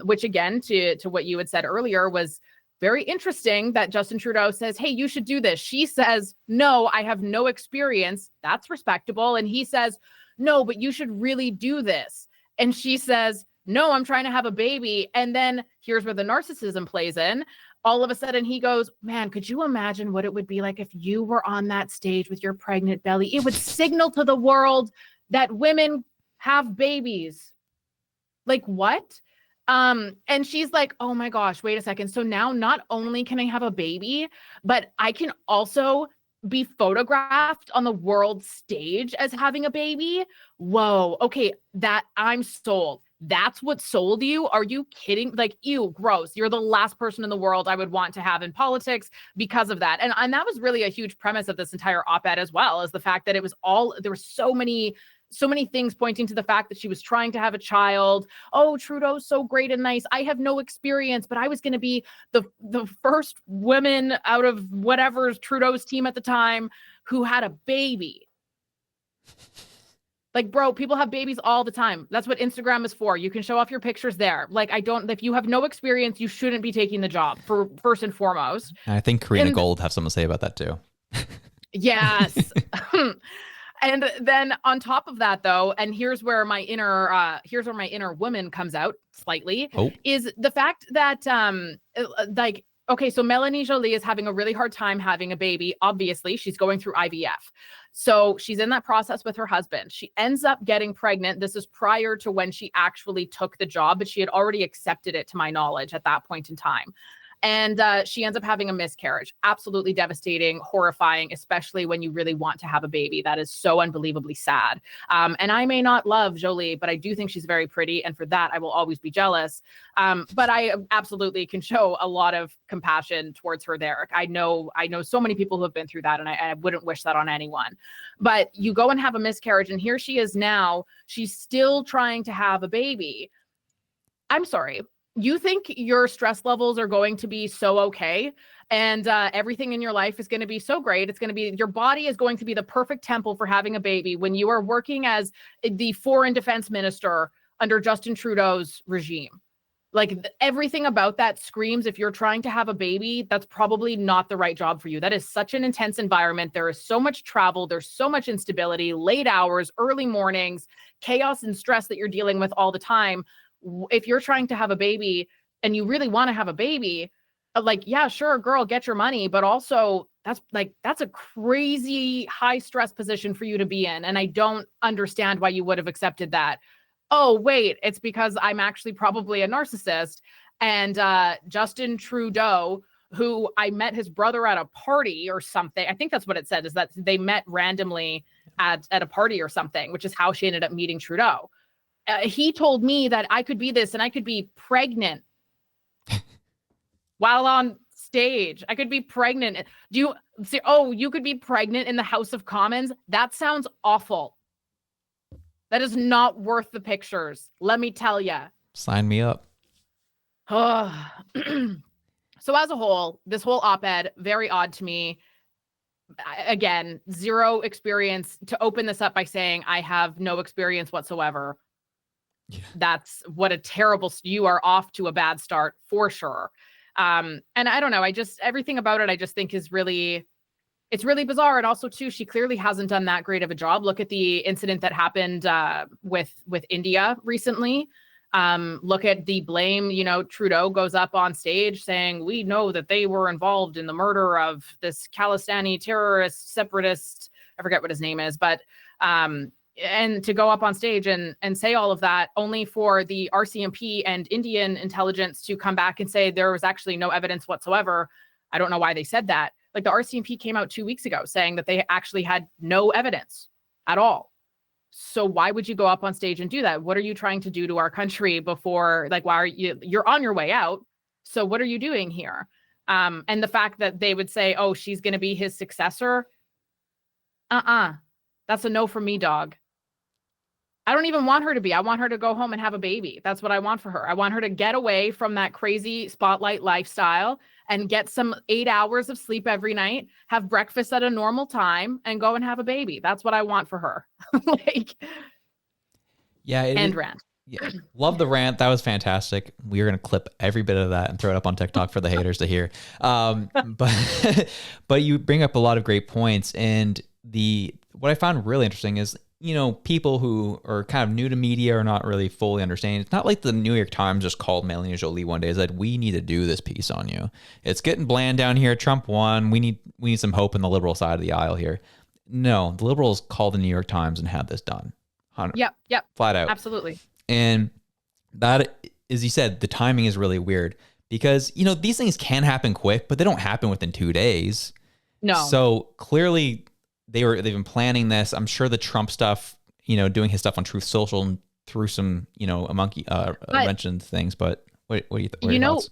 which again, to what you had said earlier, was very interesting that Justin Trudeau says, hey, you should do this. She says, no, I have no experience. That's respectable. And he says, no, but you should really do this. And she says, no, I'm trying to have a baby. And then here's where the narcissism plays in. All of a sudden he goes, man, could you imagine what it would be like if you were on that stage with your pregnant belly? It would signal to the world that women have babies. Like, what? And she's like, oh my gosh, wait a second. So now not only can I have a baby, but I can also be photographed on the world stage as having a baby. Whoa. Okay. That I'm sold. That's what sold you? Are you kidding? Like, ew, gross. You're the last person in the world I would want to have in politics because of that. And that was really a huge premise of this entire op-ed as well, is the fact that there were so many things pointing to the fact that she was trying to have a child. Oh, Trudeau's so great and nice. I have no experience, but I was going to be the first woman out of whatever Trudeau's team at the time who had a baby. Like, bro, people have babies all the time. That's what Instagram is for. You can show off your pictures there. Like, if you have no experience, you shouldn't be taking the job for first and foremost. And I think Karina Gold have something to say about that too. Yes. And then on top of that, though, and here's where my inner woman comes out slightly, is the fact that okay, so Melanie Joly is having a really hard time having a baby. Obviously, she's going through IVF. So she's in that process with her husband. She ends up getting pregnant. This is prior to when she actually took the job, but she had already accepted it, to my knowledge, at that point in time. And she ends up having a miscarriage. Absolutely devastating, horrifying, especially when you really want to have a baby. That is so unbelievably sad. And I may not love Joly, but I do think she's very pretty. And for that, I will always be jealous. But I absolutely can show a lot of compassion towards her there. I know so many people who have been through that, and I wouldn't wish that on anyone. But you go and have a miscarriage, and here she is now. She's still trying to have a baby. I'm sorry. You think your stress levels are going to be so okay, and everything in your life is going to be so great. It's going to be, your body is going to be the perfect temple for having a baby when you are working as the foreign defense minister under Justin Trudeau's regime. Like, everything about that screams, if you're trying to have a baby, that's probably not the right job for you. That is such an intense environment. There is so much travel. There's so much instability, late hours, early mornings, chaos and stress that you're dealing with all the time. If you're trying to have a baby and you really want to have a baby, like, yeah, sure, girl, get your money. But also that's a crazy high stress position for you to be in. And I don't understand why you would have accepted that. Oh, wait, it's because I'm actually probably a narcissist. And Justin Trudeau, who I met his brother at a party or something. I think that's what it said, is that they met randomly at a party or something, which is how she ended up meeting Trudeau. He told me that I could be this and I could be pregnant while on stage. I could be pregnant. Do you say, oh, you could be pregnant in the House of Commons? That sounds awful. That is not worth the pictures. Let me tell you. Sign me up. So as a whole, this whole op-ed, very odd to me. Again, zero experience. To open this up by saying I have no experience whatsoever. Yeah. That's what a terrible, you are off to a bad start for sure. And I don't know, everything about it, I just think it's really bizarre. And also too, she clearly hasn't done that great of a job. Look at the incident that happened with India recently. Look at the blame, Trudeau goes up on stage saying, we know that they were involved in the murder of this Khalistani terrorist separatist. I forget what his name is, but and to go up on stage and say all of that, only for the RCMP and Indian intelligence to come back and say there was actually no evidence whatsoever. I don't know why they said that. Like, the RCMP came out 2 weeks ago saying that they actually had no evidence at all. So why would you go up on stage and do that? What are you trying to do to our country before, like, why are you're on your way out? So what are you doing here? And the fact that they would say, oh, she's going to be his successor. That's a no from me, dog. I don't even want her to be. I want her to go home and have a baby. That's what I want for her. I want her to get away from that crazy spotlight lifestyle and get some 8 hours of sleep every night, have breakfast at a normal time, and go and have a baby. That's what I want for her. Rant. Yeah, love the rant. That was fantastic. We are going to clip every bit of that and throw it up on TikTok for the haters to hear. But you bring up a lot of great points. And what I found really interesting is, people who are kind of new to media are not really fully understanding. It's not like the New York Times just called Melanie Joly one day and said, we need to do this piece on you. It's getting bland down here. Trump won. We need some hope in the liberal side of the aisle here. No, the liberals called the New York Times and had this done. Yep. Flat out. Absolutely. And that, as you said, the timing is really weird because, these things can happen quick, but they don't happen within 2 days. No. So clearly they've been planning this. I'm sure the Trump stuff, doing his stuff on Truth Social and through some, a monkey mentioned things. But what do you think? Thoughts?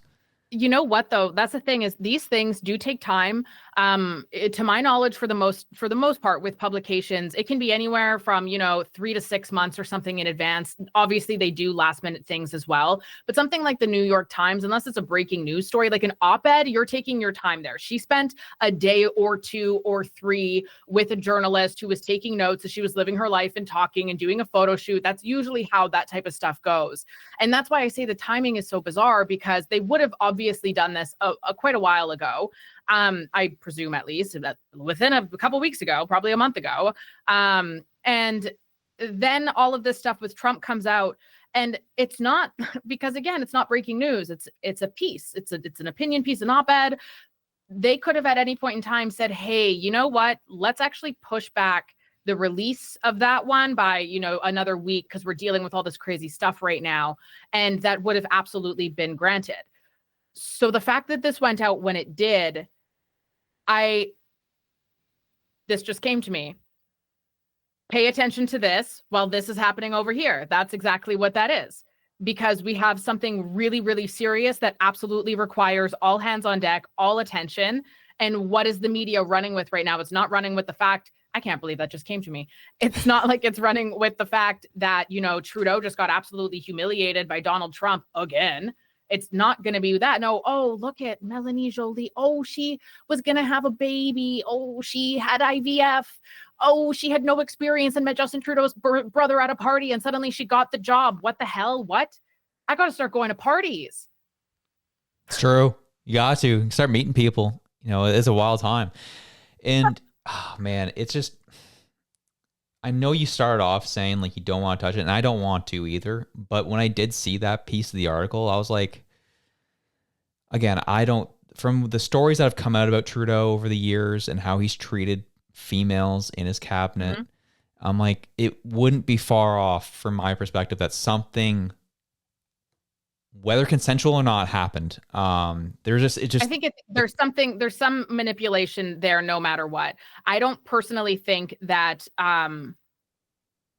You know what though? That's the thing, is these things do take time. To my knowledge, for the most part with publications, it can be anywhere from, 3 to 6 months or something in advance. Obviously they do last minute things as well, but something like the New York Times, unless it's a breaking news story, like an op-ed, you're taking your time there. She spent a day or 2 or 3 with a journalist who was taking notes as she was living her life and talking and doing a photo shoot. That's usually how that type of stuff goes. And that's why I say the timing is so bizarre, because they would have obviously done this quite a while ago. I presume, at least within a couple weeks ago, probably a month ago. And then all of this stuff with Trump comes out, and it's not, because again, it's not breaking news. It's a piece. It's an opinion piece, an op-ed. They could have at any point in time said, hey, you know what? Let's actually push back the release of that one by, another week, because we're dealing with all this crazy stuff right now. And that would have absolutely been granted. So the fact that this went out when it did, this just came to me. Pay attention to this while this is happening over here. That's exactly what that is, because we have something really, really serious that absolutely requires all hands on deck, all attention. And what is the media running with right now? It's not running with the fact, I can't believe that just came to me. It's not like it's running with the fact that, Trudeau just got absolutely humiliated by Donald Trump again. It's not going to be that. No, oh, look at Melanie Joly. Oh, she was going to have a baby. Oh, she had IVF. Oh, she had no experience and met Justin Trudeau's brother at a party, and suddenly she got the job. What the hell? What? I got to start going to parties. It's true. You got to start meeting people. It's a wild time. And, oh, man, it's just, I know you started off saying like you don't want to touch it, and I don't want to either. But when I did see that piece of the article, I was like, again, from the stories that have come out about Trudeau over the years and how he's treated females in his cabinet, I'm like, it wouldn't be far off from my perspective that something, whether consensual or not, happened. I think there's some manipulation there no matter what. I don't personally think that,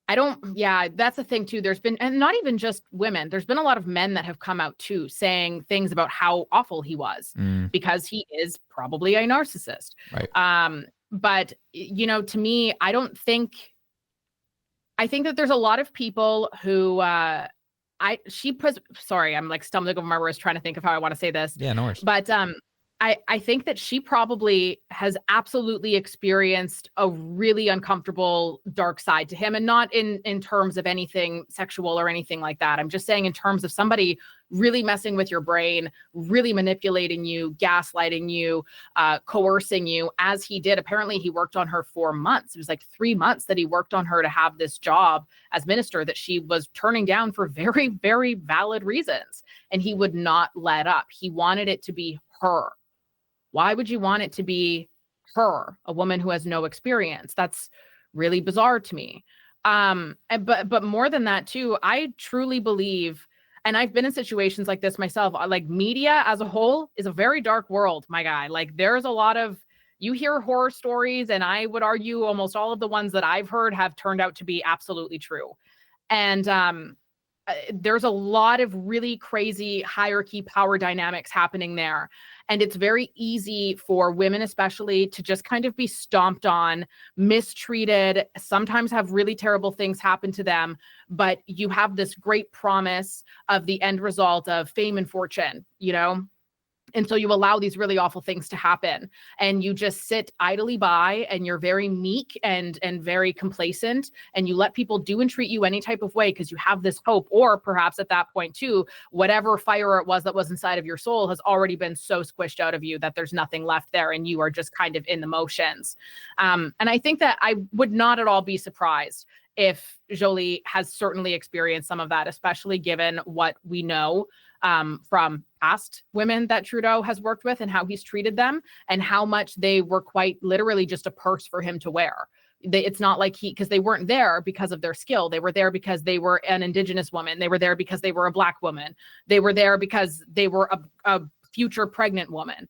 that's the thing too. There's been, and not even just women, there's been a lot of men that have come out too, saying things about how awful he was because he is probably a narcissist. Right. But to me, I think that there's a lot of people who, sorry, I'm like stumbling over my words trying to think of how I want to say this. Yeah, no worries. But I think that she probably has absolutely experienced a really uncomfortable dark side to him, and not in terms of anything sexual or anything like that. I'm just saying in terms of somebody really messing with your brain, really manipulating you, gaslighting you, coercing you, as he did. Apparently he worked on her for months. It was like 3 months that he worked on her to have this job as minister that she was turning down for very, very valid reasons. And he would not let up. He wanted it to be her. Why would you want it to be her, a woman who has no experience? That's really bizarre to me. But more than that too, I truly believe, and I've been in situations like this myself, like media as a whole is a very dark world, my guy. Like there's a lot of, you hear horror stories, and I would argue almost all of the ones that I've heard have turned out to be absolutely true. And there's a lot of really crazy hierarchy, power dynamics happening there. And it's very easy for women, especially, to just kind of be stomped on, mistreated, sometimes have really terrible things happen to them. But you have this great promise of the end result of fame and fortune, And so you allow these really awful things to happen, and you just sit idly by, and you're very meek and very complacent, and you let people do and treat you any type of way because you have this hope. Or perhaps at that point too, whatever fire it was that was inside of your soul has already been so squished out of you that there's nothing left there, and you are just kind of in the motions. And I think that I would not at all be surprised if Joly has certainly experienced some of that, especially given what we know from past women that Trudeau has worked with and how he's treated them, and how much they were quite literally just a purse for him to wear. It's not like because they weren't there because of their skill. They were there because they were an Indigenous woman. They were there because they were a Black woman. They were there because they were a future pregnant woman.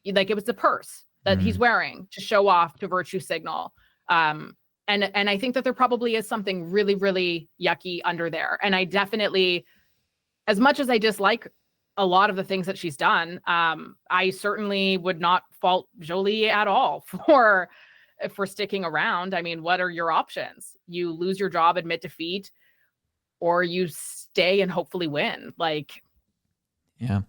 Like it was the purse that he's wearing to show off, to virtue signal. And I think that there probably is something really, really yucky under there. And I definitely, as much as I dislike a lot of the things that she's done. I certainly would not fault Joly at all for sticking around. I mean, what are your options? You lose your job, admit defeat, or you stay and hopefully win. Like, yeah.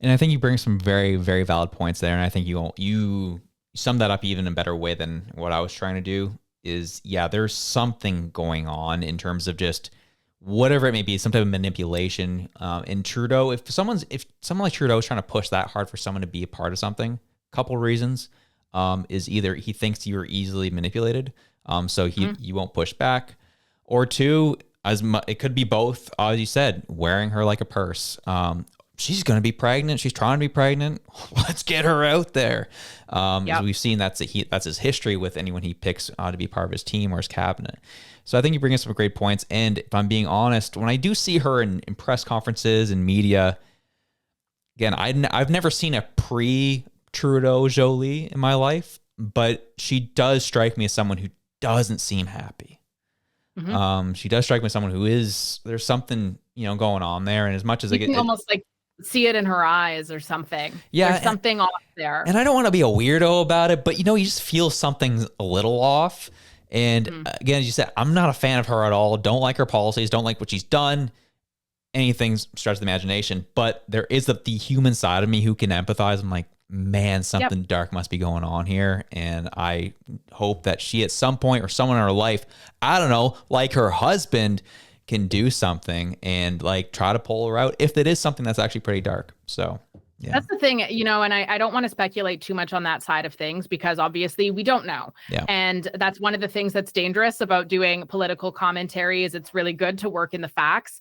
And I think you bring some very, very valid points there. And I think you sum that up even in a better way than what I was trying to do. Is, yeah, there's something going on in terms of just whatever it may be, some type of manipulation. In Trudeau, if someone like Trudeau is trying to push that hard for someone to be a part of something, a couple reasons, is either he thinks you're easily manipulated, so you won't push back, or two, it could be both, as you said, wearing her like a purse. She's going to be pregnant. She's trying to be pregnant. Let's get her out there. As we've seen, that's his history with anyone he picks to be part of his team or his cabinet. So I think you bring us some great points. And if I'm being honest, when I do see her in press conferences and media, again, I've never seen a pre-Trudeau Joly in my life, but she does strike me as someone who doesn't seem happy. Mm-hmm. She does strike me as someone who there's something, going on there. And as much as you can almost like see it in her eyes or something. Yeah. There's something off there. And I don't want to be a weirdo about it, but you just feel something's a little off. And again, as you said, I'm not a fan of her at all. Don't like her policies. Don't like what she's done. Anything stretches the imagination. But there is the human side of me who can empathize. I'm like, man, something dark must be going on here. And I hope that she at some point, or someone in her life, I don't know, like her husband, can do something and like try to pull her out if it is something that's actually pretty dark. So yeah. That's the thing, and I don't want to speculate too much on that side of things because obviously we don't know. Yeah. And that's one of the things that's dangerous about doing political commentary is it's really good to work in the facts.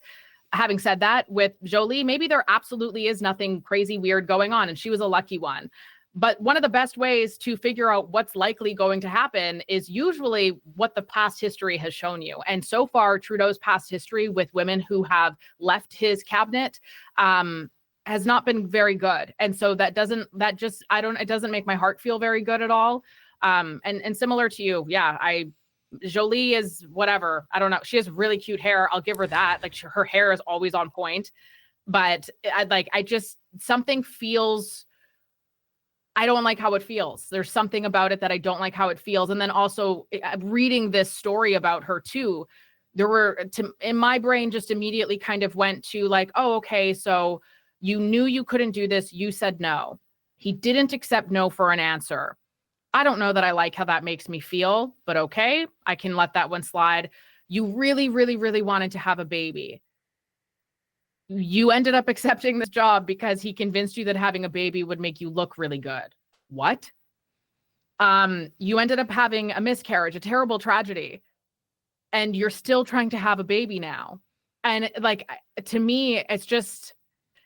Having said that, with Joly, maybe there absolutely is nothing crazy weird going on and she was a lucky one. But one of the best ways to figure out what's likely going to happen is usually what the past history has shown you. And so far, Trudeau's past history with women who have left his cabinet has not been very good. And so it doesn't make my heart feel very good at all. And similar to you, Joly is whatever. I don't know. She has really cute hair. I'll give her that. Like her hair is always on point. But something feels, I don't like how it feels. There's something about it that I don't like how it feels. And then also reading this story about her too, in my brain just immediately kind of went to like, oh, okay, so you knew you couldn't do this. You said no. He didn't accept no for an answer. I don't know that I like how that makes me feel, but okay, I can let that one slide. You really, really, really wanted to have a baby. You ended up accepting this job because he convinced you that having a baby would make you look really good. What? You ended up having a miscarriage, a terrible tragedy, and you're still trying to have a baby now. And like, to me, it's just,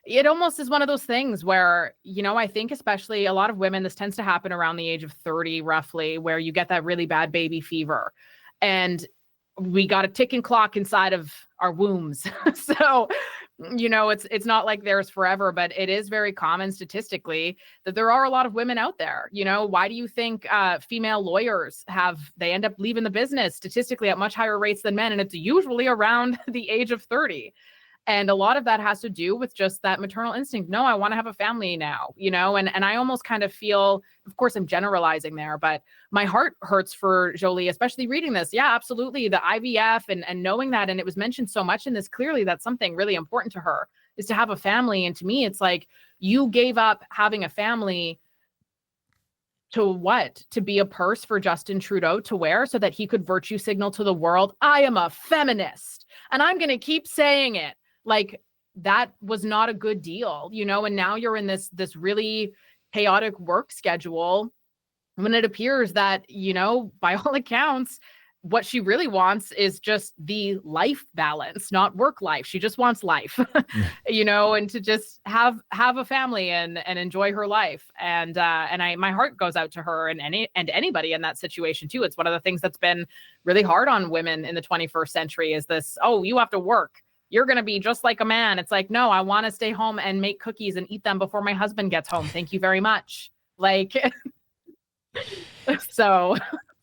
it almost is one of those things where, I think especially a lot of women, this tends to happen around the age of 30, roughly, where you get that really bad baby fever. And we got a ticking clock inside of our wombs. So, it's not like there's forever, but it is very common statistically that there are a lot of women out there. Why do you think female lawyers they end up leaving the business statistically at much higher rates than men? And it's usually around the age of 30. And a lot of that has to do with just that maternal instinct. No, I want to have a family now, and I almost kind of feel, of course, I'm generalizing there, but my heart hurts for Joly, especially reading this. Yeah, absolutely. The IVF and knowing that, and it was mentioned so much in this, clearly that's something really important to her is to have a family. And to me, it's like you gave up having a family to what? To be a purse for Justin Trudeau to wear so that he could virtue signal to the world, I am a feminist and I'm going to keep saying it. Like that was not a good deal, and now you're in this really chaotic work schedule when it appears that, by all accounts, what she really wants is just the life balance, not work life. She just wants life, and to just have a family and enjoy her life. And my heart goes out to her and anybody in that situation too. It's one of the things that's been really hard on women in the 21st century is this, oh, you have to work. You're going to be just like a man. It's like, no, I want to stay home and make cookies and eat them before my husband gets home. Thank you very much. Like, so.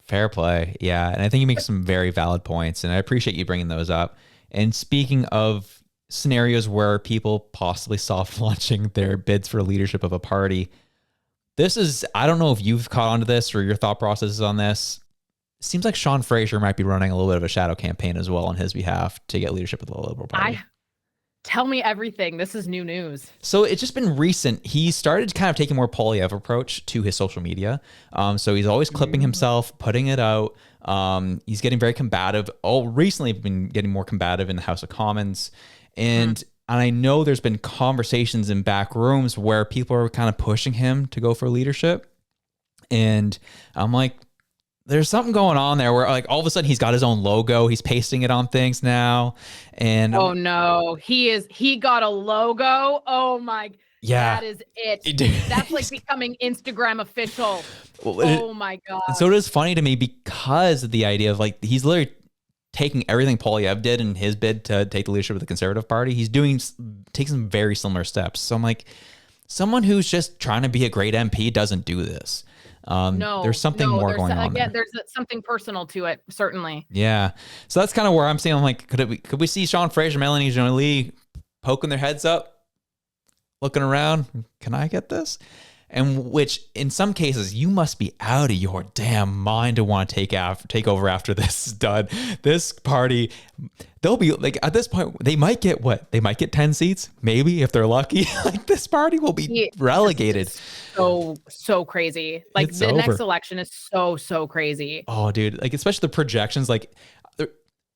Fair play. Yeah. And I think you make some very valid points and I appreciate you bringing those up. And speaking of scenarios where people possibly soft launching their bids for leadership of a party. This is, I don't know if you've caught on to this or your thought processes on this. It seems like Sean Fraser might be running a little bit of a shadow campaign as well on his behalf to get leadership of the Liberal Party. Tell me everything. This is new news. So it's just been recent. He started kind of taking more Poilievre approach to his social media. So he's always clipping himself, putting it out. He's getting very combative. Recently been getting more combative in the House of Commons. And I know there's been conversations in back rooms where people are kind of pushing him to go for leadership. And I'm like, there's something going on there where like all of a sudden he's got his own logo. He's pasting it on things now. And oh no, he got a logo. Oh my. Yeah. That is it. That's like becoming Instagram official. Oh my God. And so it is funny to me because of the idea of like, he's literally taking everything Poilievre did in his bid to take the leadership of the Conservative Party. He's taking some very similar steps. So I'm like, someone who's just trying to be a great MP doesn't do this. There's something more going on. Again, there's something personal to it, certainly. Yeah. So that's kind of where I'm saying, I'm like, could we see Sean Fraser, Melanie, Joly poking their heads up, looking around? Can I get this? And which in some cases you must be out of your damn mind to want to take over after this is done. This party, they'll be like, at this point, they might get 10 seats, maybe if they're lucky. Like this party will be relegated. So crazy. Like it's the next election is so crazy. Oh, dude. Like especially the projections. Like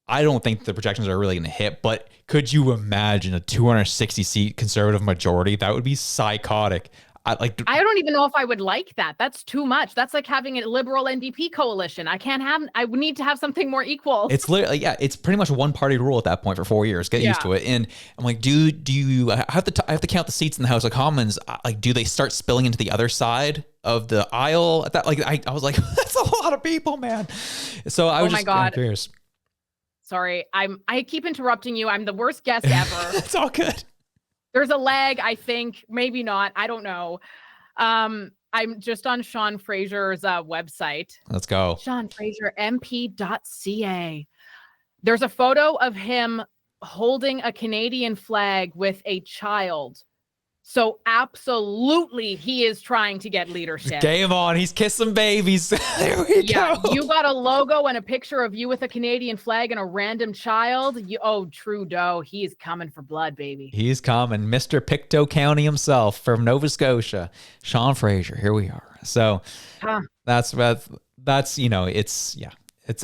I don't think the projections are really going to hit, but could you imagine a 260 seat Conservative majority? That would be psychotic. I don't even know if I would like that. That's too much. That's like having a Liberal NDP coalition. I would need to have something more equal. It's literally, it's pretty much one party rule at that point for 4 years. Get used to it. And I'm like, do you I have to count the seats in the House of Commons? Like, do they start spilling into the other side of the aisle? At that, like, I was like, that's a lot of people, man. So I was curious. Sorry, I keep interrupting you. I'm the worst guest ever. It's all good. There's a lag, I think. Maybe not. I don't know. I'm just on Sean Fraser's website. Let's go. SeanFraserMP.ca. There's a photo of him holding a Canadian flag with a child. So absolutely, he is trying to get leadership. Game on. He's kissing babies. There we go. You got a logo and a picture of you with a Canadian flag and a random child. Trudeau, he's coming for blood, baby. He's coming. Mr. Pictou County himself from Nova Scotia. Sean Fraser, here we are. So that's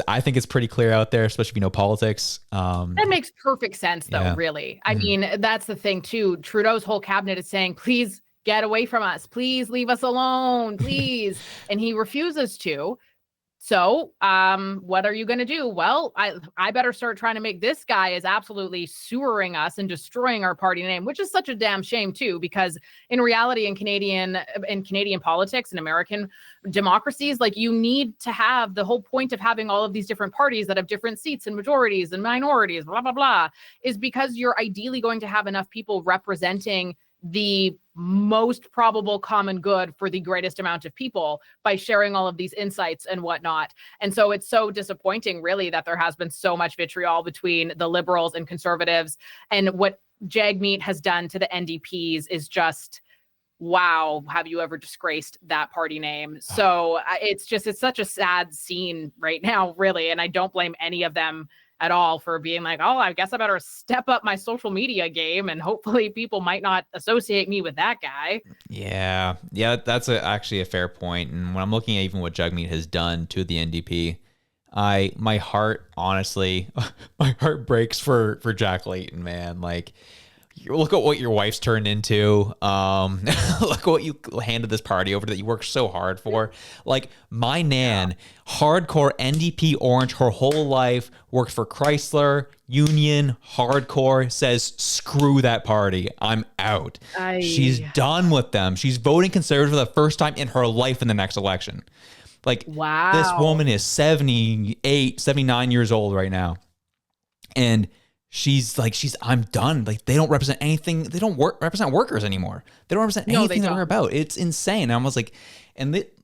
I think it's pretty clear out there, especially if you know politics. That makes perfect sense, though, really. I mean, that's the thing, too. Trudeau's whole cabinet is saying, please get away from us. Please leave us alone, please. And he refuses to. So what are you going to do? Well, I better start trying to make this guy is absolutely sewering us and destroying our party name, which is such a damn shame, too, because in reality, in Canadian politics and American democracies, like you need to have the whole point of having all of these different parties that have different seats and majorities and minorities, blah, blah, blah, is because you're ideally going to have enough people representing the most probable common good for the greatest amount of people by sharing all of these insights and whatnot. And so it's so disappointing, really, that there has been so much vitriol between the Liberals and Conservatives. And what Jagmeet has done to the NDPs is just, wow, have you ever disgraced that party name? So it's such a sad scene right now, really. And I don't blame any of them at all for being like, oh, I guess I better step up my social media game and hopefully people might not associate me with that guy. Yeah, that's actually a fair point. And when I'm looking at even what Jagmeet has done to the NDP, my heart, honestly, my heart breaks for Jack Layton, man. Like, look at what your wife's turned into. Look what you handed this party over that you worked so hard for. Like my nan, hardcore NDP orange her whole life, worked for Chrysler, Union, hardcore, says, screw that party. I'm out. She's done with them. She's voting Conservative for the first time in her life in the next election. Like, wow. This woman is 78, 79 years old right now. And she's I'm done. Like, they don't represent anything. They don't represent workers anymore. They don't represent anything that we're about. It's insane. And I was like, and it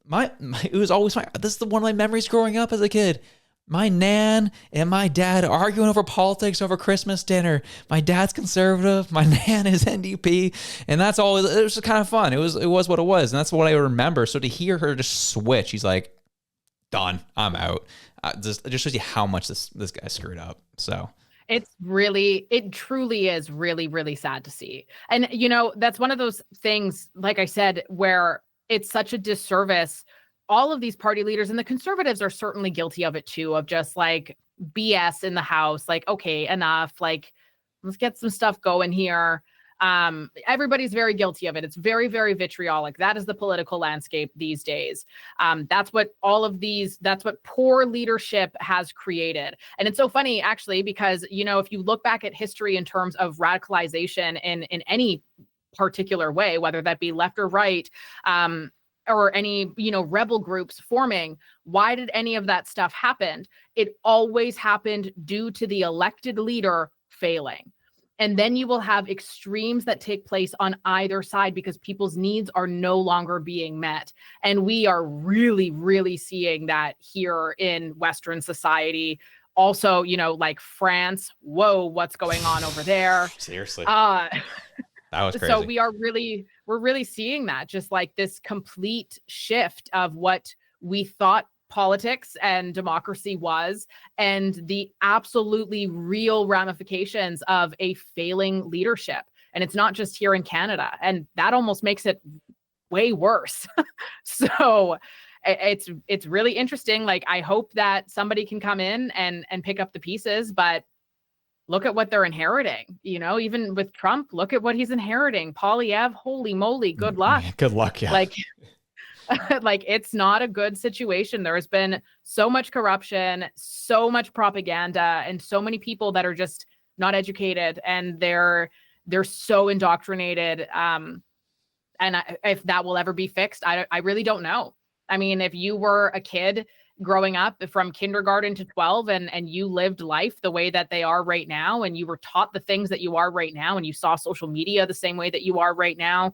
was always this is one of my memories growing up as a kid. my nan and my dad arguing over politics over Christmas dinner. My dad's conservative, my nan is NDP, and that's all. It was kind of fun. It was what it was, and that's what I remember. So to hear her just switch, he's like, done, I'm out. It just shows you how much this guy screwed up. So it truly is really, really sad to see. And, that's one of those things, like I said, where it's such a disservice. All of these party leaders, and the conservatives are certainly guilty of it too, of just like BS in the House. Like, okay, enough. Like, let's get some stuff going here. Everybody's very guilty of it. It's very, very vitriolic. That is the political landscape these days. That's what poor leadership has created. And it's so funny, actually, because, if you look back at history in terms of radicalization in any particular way, whether that be left or right, or any, rebel groups forming, why did any of that stuff happen? It always happened due to the elected leader failing. And then you will have extremes that take place on either side because people's needs are no longer being met. And we are really, really seeing that here in Western society. Also, like France, whoa, what's going on over there? Seriously. That was crazy. So we're really seeing that, just like this complete shift of what we thought politics and democracy was, and the absolutely real ramifications of a failing leadership. And it's not just here in Canada, and that almost makes it way worse. So it's really interesting. Like, I hope that somebody can come in and pick up the pieces, but look at what they're inheriting. Even with Trump, look at what he's inheriting. Poilievre, holy moly, good luck. Good luck, yeah. Like, it's not a good situation. There has been so much corruption, so much propaganda, and so many people that are just not educated, and they're so indoctrinated. If that will ever be fixed, I really don't know. I mean, if you were a kid growing up from kindergarten to 12 and you lived life the way that they are right now, and you were taught the things that you are right now, and you saw social media the same way that you are right now,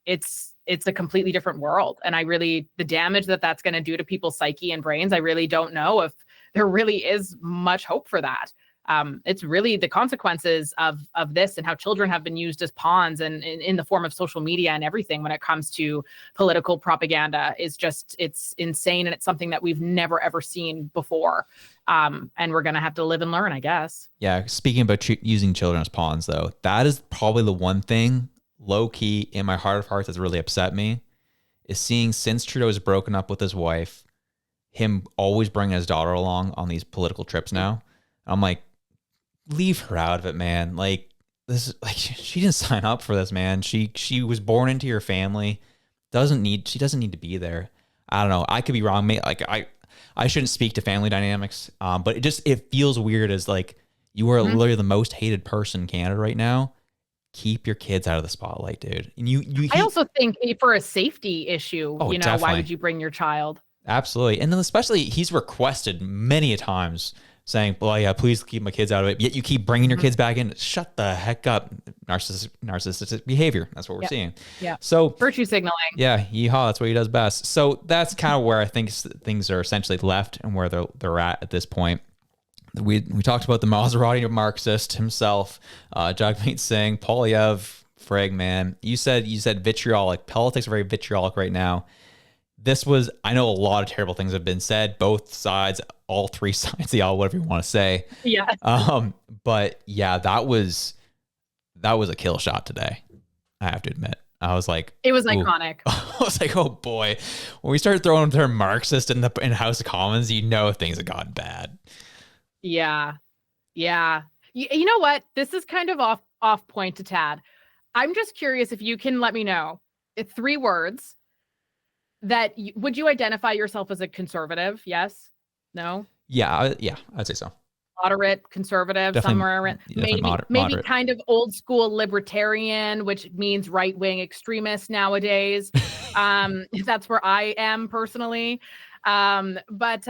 it's a completely different world. And the damage that's going to do to people's psyche and brains, I really don't know if there really is much hope for that. It's really the consequences of this, and how children have been used as pawns and in the form of social media and everything when it comes to political propaganda is just, it's insane. And it's something that we've never, ever seen before. And we're going to have to live and learn, I guess. Yeah. Speaking about using children as pawns, though, that is probably the one thing low key in my heart of hearts that's really upset me, is seeing, since Trudeau has broken up with his wife, him always bringing his daughter along on these political trips now. I'm like, leave her out of it, man. Like, this is like, she didn't sign up for this, man. She was born into your family. She doesn't need to be there. I don't know. I could be wrong. Like, I shouldn't speak to family dynamics. But it feels weird as like, you are literally the most hated person in Canada right now. Keep your kids out of the spotlight, dude. And I also think for a safety issue, definitely. Why would you bring your child? Absolutely. And then especially, he's requested many a times saying, well, yeah, please keep my kids out of it. Yet you keep bringing your kids back in. Shut the heck up. Narcissistic behavior. That's what we're seeing. Yeah. So virtue signaling. Yeah. Yeehaw. That's what he does best. So that's kind of where I think things are essentially left and where they're at this point. We talked about the Maserati Marxist himself, Jasmin Singh, Poilievre, Frag, man. You said vitriolic. Politics are very vitriolic right now. I know a lot of terrible things have been said, both sides, all three sides, whatever you want to say. Yeah. But yeah, that was a kill shot today. I have to admit. I was like, it was iconic. I was like, oh boy, when we started throwing the term Marxist in House of Commons, things have gotten bad. Yeah. You know what? This is kind of off point to tad. I'm just curious if you can let me know 3 words that would you identify yourself as a conservative? Yes? No? Yeah, I'd say so. Moderate, conservative, definitely, somewhere around. Maybe kind of old school libertarian, which means right wing extremist nowadays. That's where I am personally. But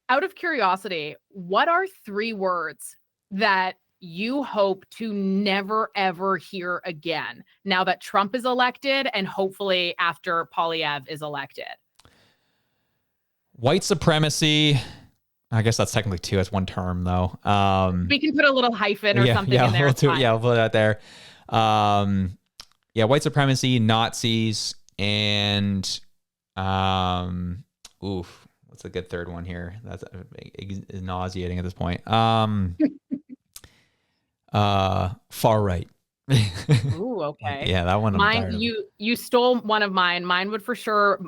out of curiosity, what are 3 words that you hope to never, ever hear again now that Trump is elected and hopefully after Poilievre is elected? White supremacy, I guess that's technically two. That's one term though. We can put a little hyphen or something in there. We'll put that there. White supremacy, Nazis, and what's a good third one here? That's nauseating at this point. Far right. Ooh, okay. Yeah, that one. Mine, you stole one of mine. Mine would for sure.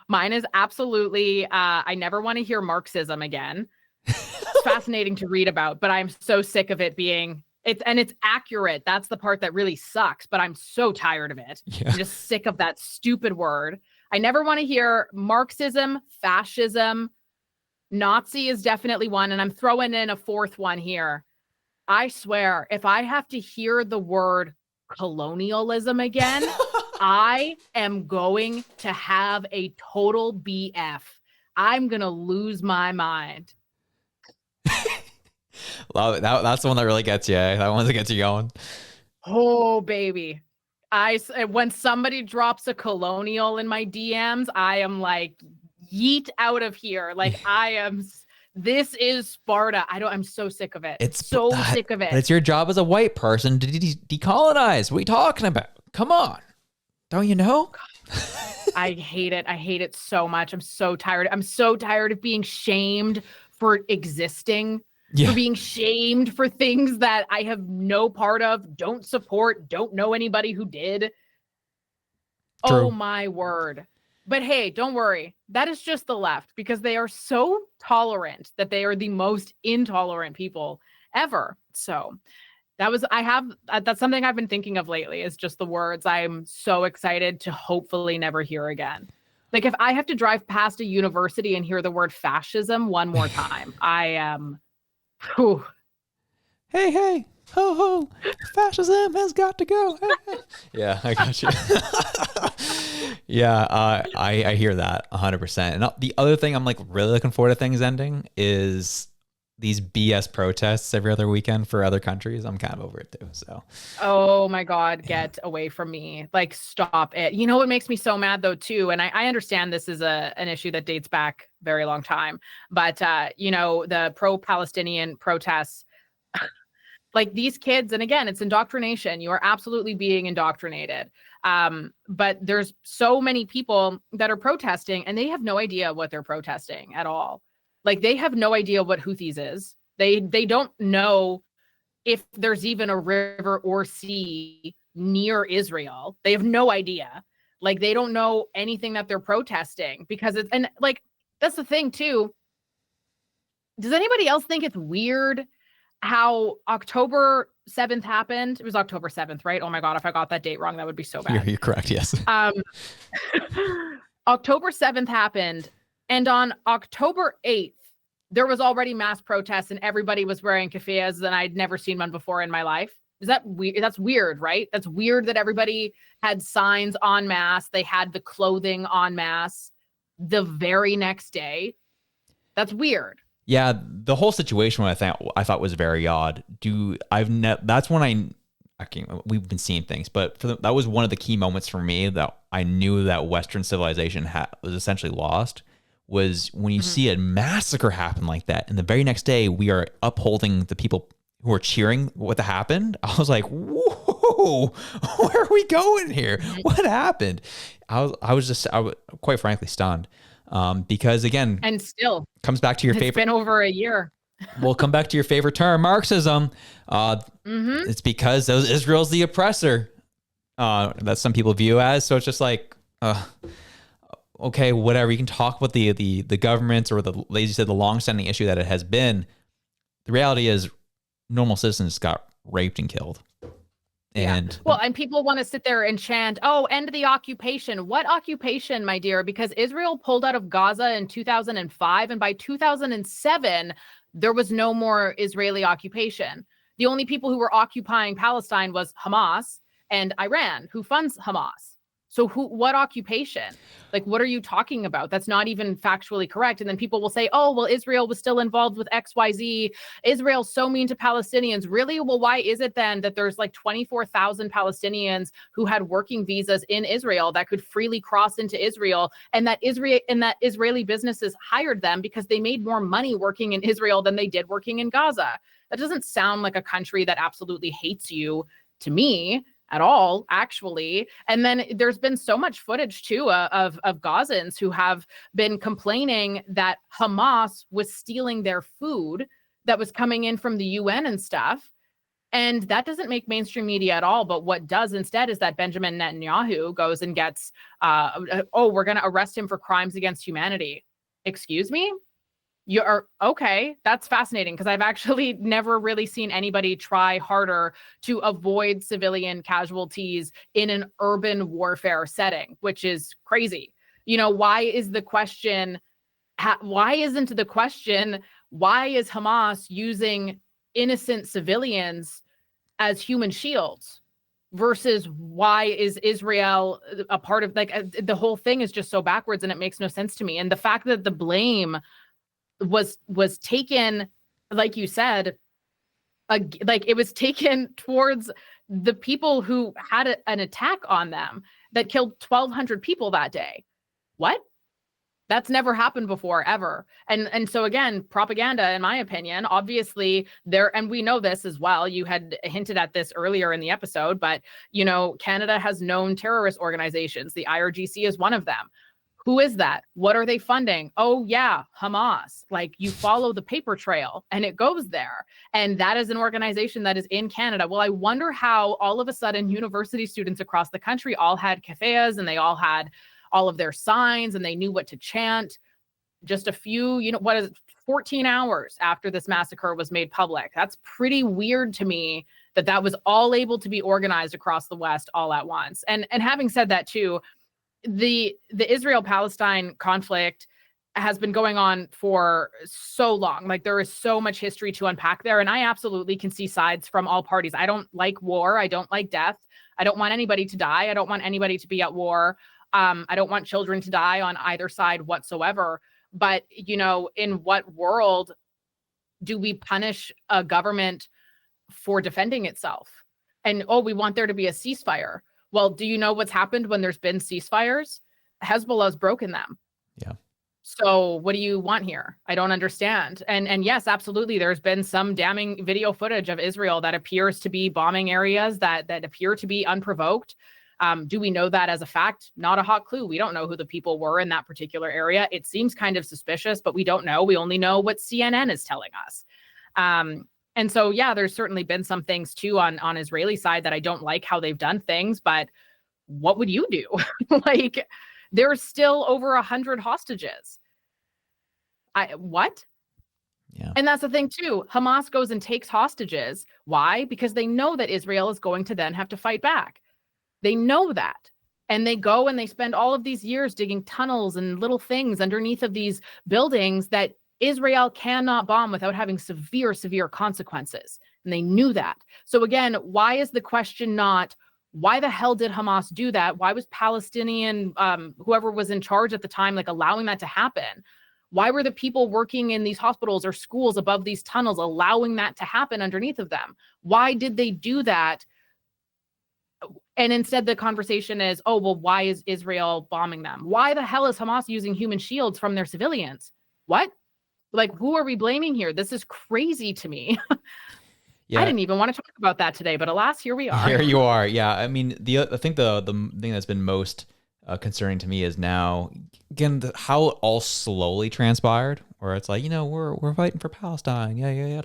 Mine is absolutely. I never want to hear Marxism again. It's fascinating to read about, but I'm so sick of it being. It's accurate. That's the part that really sucks. But I'm so tired of it. Yeah. I'm just sick of that stupid word. I never want to hear Marxism, fascism, Nazi is definitely one, and I'm throwing in a fourth one here. I swear, if I have to hear the word colonialism again, I am going to have a total BF. I'm going to lose my mind. That's the one that really gets you. That one that gets you going. Oh, baby. When somebody drops a colonial in my DMs, I am like, yeet out of here. Like this is Sparta. I'm so sick of it. It's so sick of it. It's your job as a white person to decolonize. What are you talking about? Come on. Don't you know? I hate it. I hate it so much. I'm so tired. I'm so tired of being shamed for existing, for being shamed for things that I have no part of, don't support, don't know anybody who did. True. Oh my word. But hey, don't worry. That is just the left because they are so tolerant that they are the most intolerant people ever. So that's something I've been thinking of lately is just the words I'm so excited to hopefully never hear again. Like if I have to drive past a university and hear the word fascism one more time, I am, Hey, ho, ho, fascism has got to go. Yeah, I got you. Yeah, I hear that 100%. And the other thing I'm like really looking forward to things ending is these BS protests every other weekend for other countries. I'm kind of over it too. So. Oh my God, get away from me. Like, stop it. You know what makes me so mad though too? And I understand this is an issue that dates back very long time, but the pro-Palestinian protests, like these kids, and again, it's indoctrination. You are absolutely being indoctrinated. But there's so many people that are protesting and they have no idea what they're protesting at all. Like they have no idea what Houthis is. They don't know if there's even a river or sea near Israel. They have no idea. Like they don't know anything that they're protesting because and like, that's the thing too. Does anybody else think it's weird how October 7th happened? It was October 7th, right? Oh my God, if I got that date wrong, that would be so bad. You're correct, yes. October 7th happened, and on October 8th, there was already mass protests and everybody was wearing keffiyehs and I'd never seen one before in my life. Is that weird? That's weird, right? That's weird that everybody had signs en masse. They had the clothing en masse the very next day. That's weird. Yeah, the whole situation I thought was very odd. That's when we've been seeing things, but that was one of the key moments for me that I knew that Western civilization was essentially lost. Was when you see a massacre happen like that, and the very next day we are upholding the people who are cheering what happened. I was like, whoa, where are we going here? What happened? I was quite frankly stunned. Because again, and still comes back to your favorite. It's been over a year. We'll come back to your favorite term, Marxism. It's because Israel's the oppressor. That some people view as. So it's just like, okay, whatever. You can talk about the governments or as you said, the long-standing issue that it has been. The reality is, normal citizens got raped and killed. And people want to sit there and chant, oh, end the occupation. What occupation, my dear? Because Israel pulled out of Gaza in 2005. And by 2007, there was no more Israeli occupation. The only people who were occupying Palestine was Hamas and Iran, who funds Hamas. So what occupation? Like, what are you talking about? That's not even factually correct. And then people will say, oh, well, Israel was still involved with XYZ. Israel's so mean to Palestinians. Really? Well, why is it then that there's like 24,000 Palestinians who had working visas in Israel that could freely cross into Israel, and that Israeli businesses hired them because they made more money working in Israel than they did working in Gaza? That doesn't sound like a country that absolutely hates you to me at all, actually. And then there's been so much footage too of Gazans who have been complaining that Hamas was stealing their food that was coming in from the UN and stuff. And that doesn't make mainstream media at all. But what does instead is that Benjamin Netanyahu goes and gets, we're going to arrest him for crimes against humanity. Excuse me? You are okay. That's fascinating, because I've actually never really seen anybody try harder to avoid civilian casualties in an urban warfare setting, which is crazy. You know, why isn't the question, why is Hamas using innocent civilians as human shields versus why is Israel a part of, like, the whole thing is just so backwards and it makes no sense to me. And the fact that the blame was taken, like you said, like it was taken towards the people who had an attack on them that killed 1,200 people that day. What? That's never happened before, ever. And so again, propaganda, in my opinion, obviously there, and we know this as well. You had hinted at this earlier in the episode, but you know, Canada has known terrorist organizations. The IRGC is one of them. Who is that? What are they funding? Oh yeah, Hamas. Like, you follow the paper trail and it goes there. And that is an organization that is in Canada. Well, I wonder how all of a sudden university students across the country all had keffiyehs and they all had all of their signs and they knew what to chant just a few, 14 hours after this massacre was made public. That's pretty weird to me that was all able to be organized across the West all at once. And having said that too, the Israel-Palestine conflict has been going on for so long. Like, there is so much history to unpack there. And I absolutely can see sides from all parties. I don't like war. I don't like death. I don't want anybody to die. I don't want anybody to be at war. I don't want children to die on either side whatsoever. But, in what world do we punish a government for defending itself? And, we want there to be a ceasefire. Well, do you know what's happened when there's been ceasefires? Hezbollah's broken them. Yeah. So what do you want here? I don't understand. And yes, absolutely, there's been some damning video footage of Israel that appears to be bombing areas that appear to be unprovoked. Do we know that as a fact? Not a hot clue. We don't know who the people were in that particular area. It seems kind of suspicious, but we don't know. We only know what CNN is telling us. And so, yeah, there's certainly been some things too on Israeli side that I don't like how they've done things, but what would you do? Like, there's still over 100 hostages. What? Yeah. And that's the thing too. Hamas goes and takes hostages. Why? Because they know that Israel is going to then have to fight back. They know that. And they go and they spend all of these years digging tunnels and little things underneath of these buildings that Israel cannot bomb without having severe, severe consequences. And they knew that. So again, why is the question not, why the hell did Hamas do that? Why was Palestinian, whoever was in charge at the time, like, allowing that to happen? Why were the people working in these hospitals or schools above these tunnels allowing that to happen underneath of them? Why did they do that? And instead the conversation is, why is Israel bombing them? Why the hell is Hamas using human shields from their civilians? What? Like, who are we blaming here? This is crazy to me. Yeah. I didn't even want to talk about that today, but alas, here we are. Here you are. Yeah. I mean, I think the thing that's been most concerning to me is now, again, how it all slowly transpired, where it's like, we're fighting for Palestine. Yeah.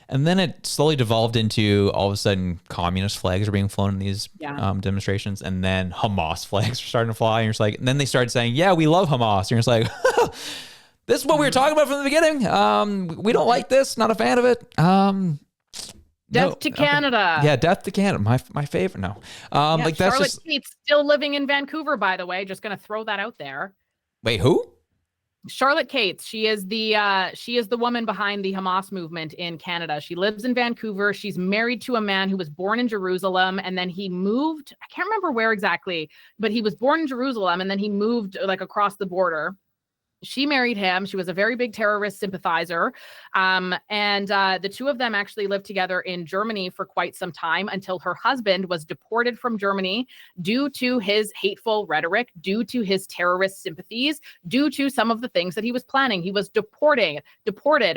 And then it slowly devolved into, all of a sudden, communist flags are being flown in these demonstrations, and then Hamas flags are starting to fly, and you're just like, and then they started saying, yeah, we love Hamas. And you're just like, this is what we were talking about from the beginning. We don't like this. Not a fan of it. Death to Canada. Okay. Yeah, death to Canada. My favorite. No. Like, that's Charlotte just... Kate's still living in Vancouver, by the way. Just going to throw that out there. Wait, who? Charlotte Cates, she is the woman behind the Hamas movement in Canada. She lives in Vancouver. She's married to a man who was born in Jerusalem, and then he moved, I can't remember where exactly, but he was born in Jerusalem and then he moved like across the border. She married him. She was a very big terrorist sympathizer. And the two of them actually lived together in Germany for quite some time until her husband was deported from Germany due to his hateful rhetoric, due to his terrorist sympathies, due to some of the things that he was planning. He was deported.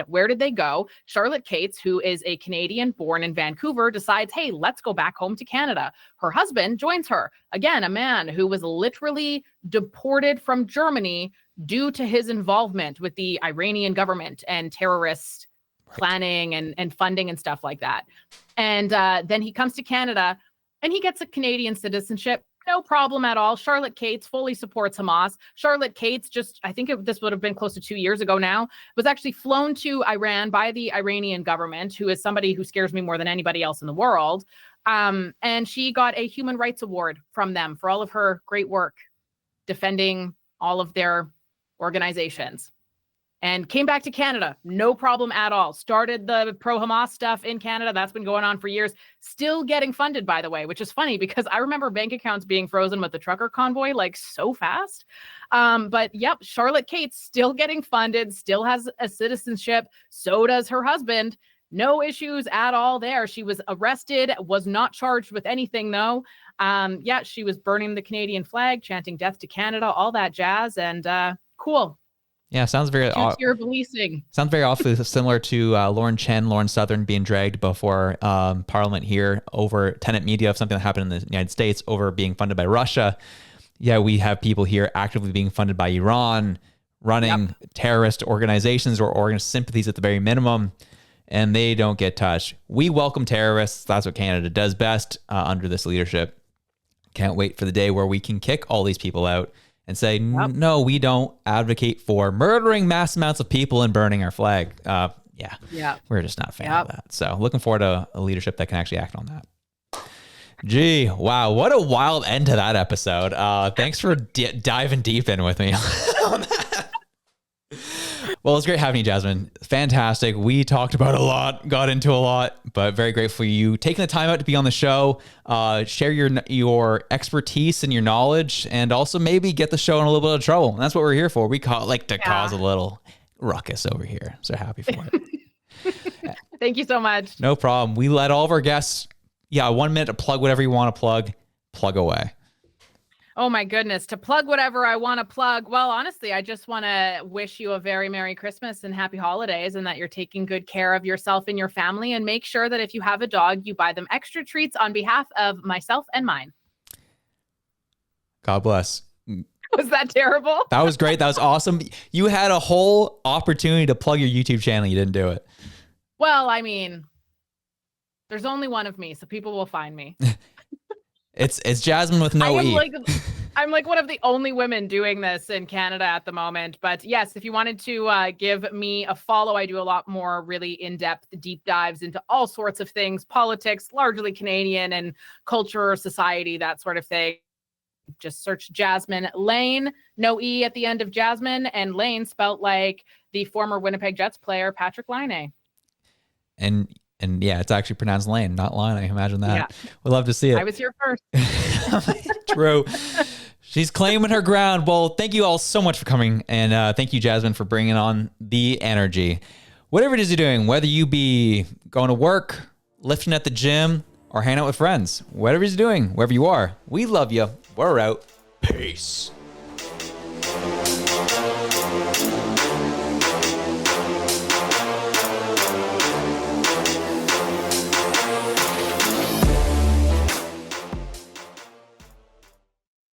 Where did they go? Charlotte Cates, who is a Canadian born in Vancouver, decides, hey, let's go back home to Canada. Her husband joins her. Again, a man who was literally deported from Germany due to his involvement with the Iranian government and terrorist planning and funding and stuff like that. And then he comes to Canada and he gets a Canadian citizenship. No problem at all. Charlotte Cates fully supports Hamas. Charlotte Cates I think this would have been close to 2 years ago now, was actually flown to Iran by the Iranian government, who is somebody who scares me more than anybody else in the world. And she got a human rights award from them for all of her great work defending all of their organizations, and came back to Canada. No problem at all. Started the pro-Hamas stuff in Canada. That's been going on for years. Still getting funded, by the way, which is funny because I remember bank accounts being frozen with the trucker convoy like so fast. But yep, Charlotte Cates still getting funded, still has a citizenship. So does her husband. No issues at all there. She was arrested, was not charged with anything though. Yeah, she was burning the Canadian flag, chanting death to Canada, all that jazz. And cool. Yeah, sounds very policing. Sounds very awfully similar to Lauren Southern being dragged before Parliament here over tenant media of something that happened in the United States over being funded by Russia. Yeah, we have people here actively being funded by Iran, running terrorist organizations or sympathies at the very minimum, and they don't get touched. We welcome terrorists. That's what Canada does best under this leadership. Can't wait for the day where we can kick all these people out and say, no, we don't advocate for murdering mass amounts of people and burning our flag. We're just not a fan of that. So looking forward to a leadership that can actually act on that. Gee, wow, what a wild end to that episode. Thanks for diving deep in with me on that. Well, it's great having you, Jasmin. Fantastic. We talked about a lot, got into a lot, but very grateful for you taking the time out to be on the show, share your expertise and your knowledge, and also maybe get the show in a little bit of trouble. And that's what we're here for. We like to cause a little ruckus over here. So happy for it. Thank you so much. No problem. We let all of our guests, 1 minute to plug whatever you want to plug away. Oh my goodness, to plug whatever I want to plug. Well, honestly, I just want to wish you a very Merry Christmas and Happy Holidays, and that you're taking good care of yourself and your family, and make sure that if you have a dog, you buy them extra treats on behalf of myself and mine. God bless. Was that terrible? That was great. That was awesome. You had a whole opportunity to plug your YouTube channel. You didn't do it. Well, I mean, there's only one of me, so people will find me. It's Jasmin with no E. I'm like one of the only women doing this in Canada at the moment. But yes, if you wanted to give me a follow, I do a lot more really in-depth deep dives into all sorts of things, politics, largely Canadian, and culture, society, that sort of thing. Just search Jasmin Laine, no E at the end of Jasmin, and Laine spelt like the former Winnipeg Jets player, Patrick Laine. And yeah, it's actually pronounced Lane, not Line. I imagine that. Yeah. We'd love to see it. I was here first. True. She's claiming her ground. Well, thank you all so much for coming. And thank you, Jasmin, for bringing on the energy. Whatever it is you're doing, whether you be going to work, lifting at the gym, or hanging out with friends, whatever you're doing, wherever you are, we love you. We're out. Peace.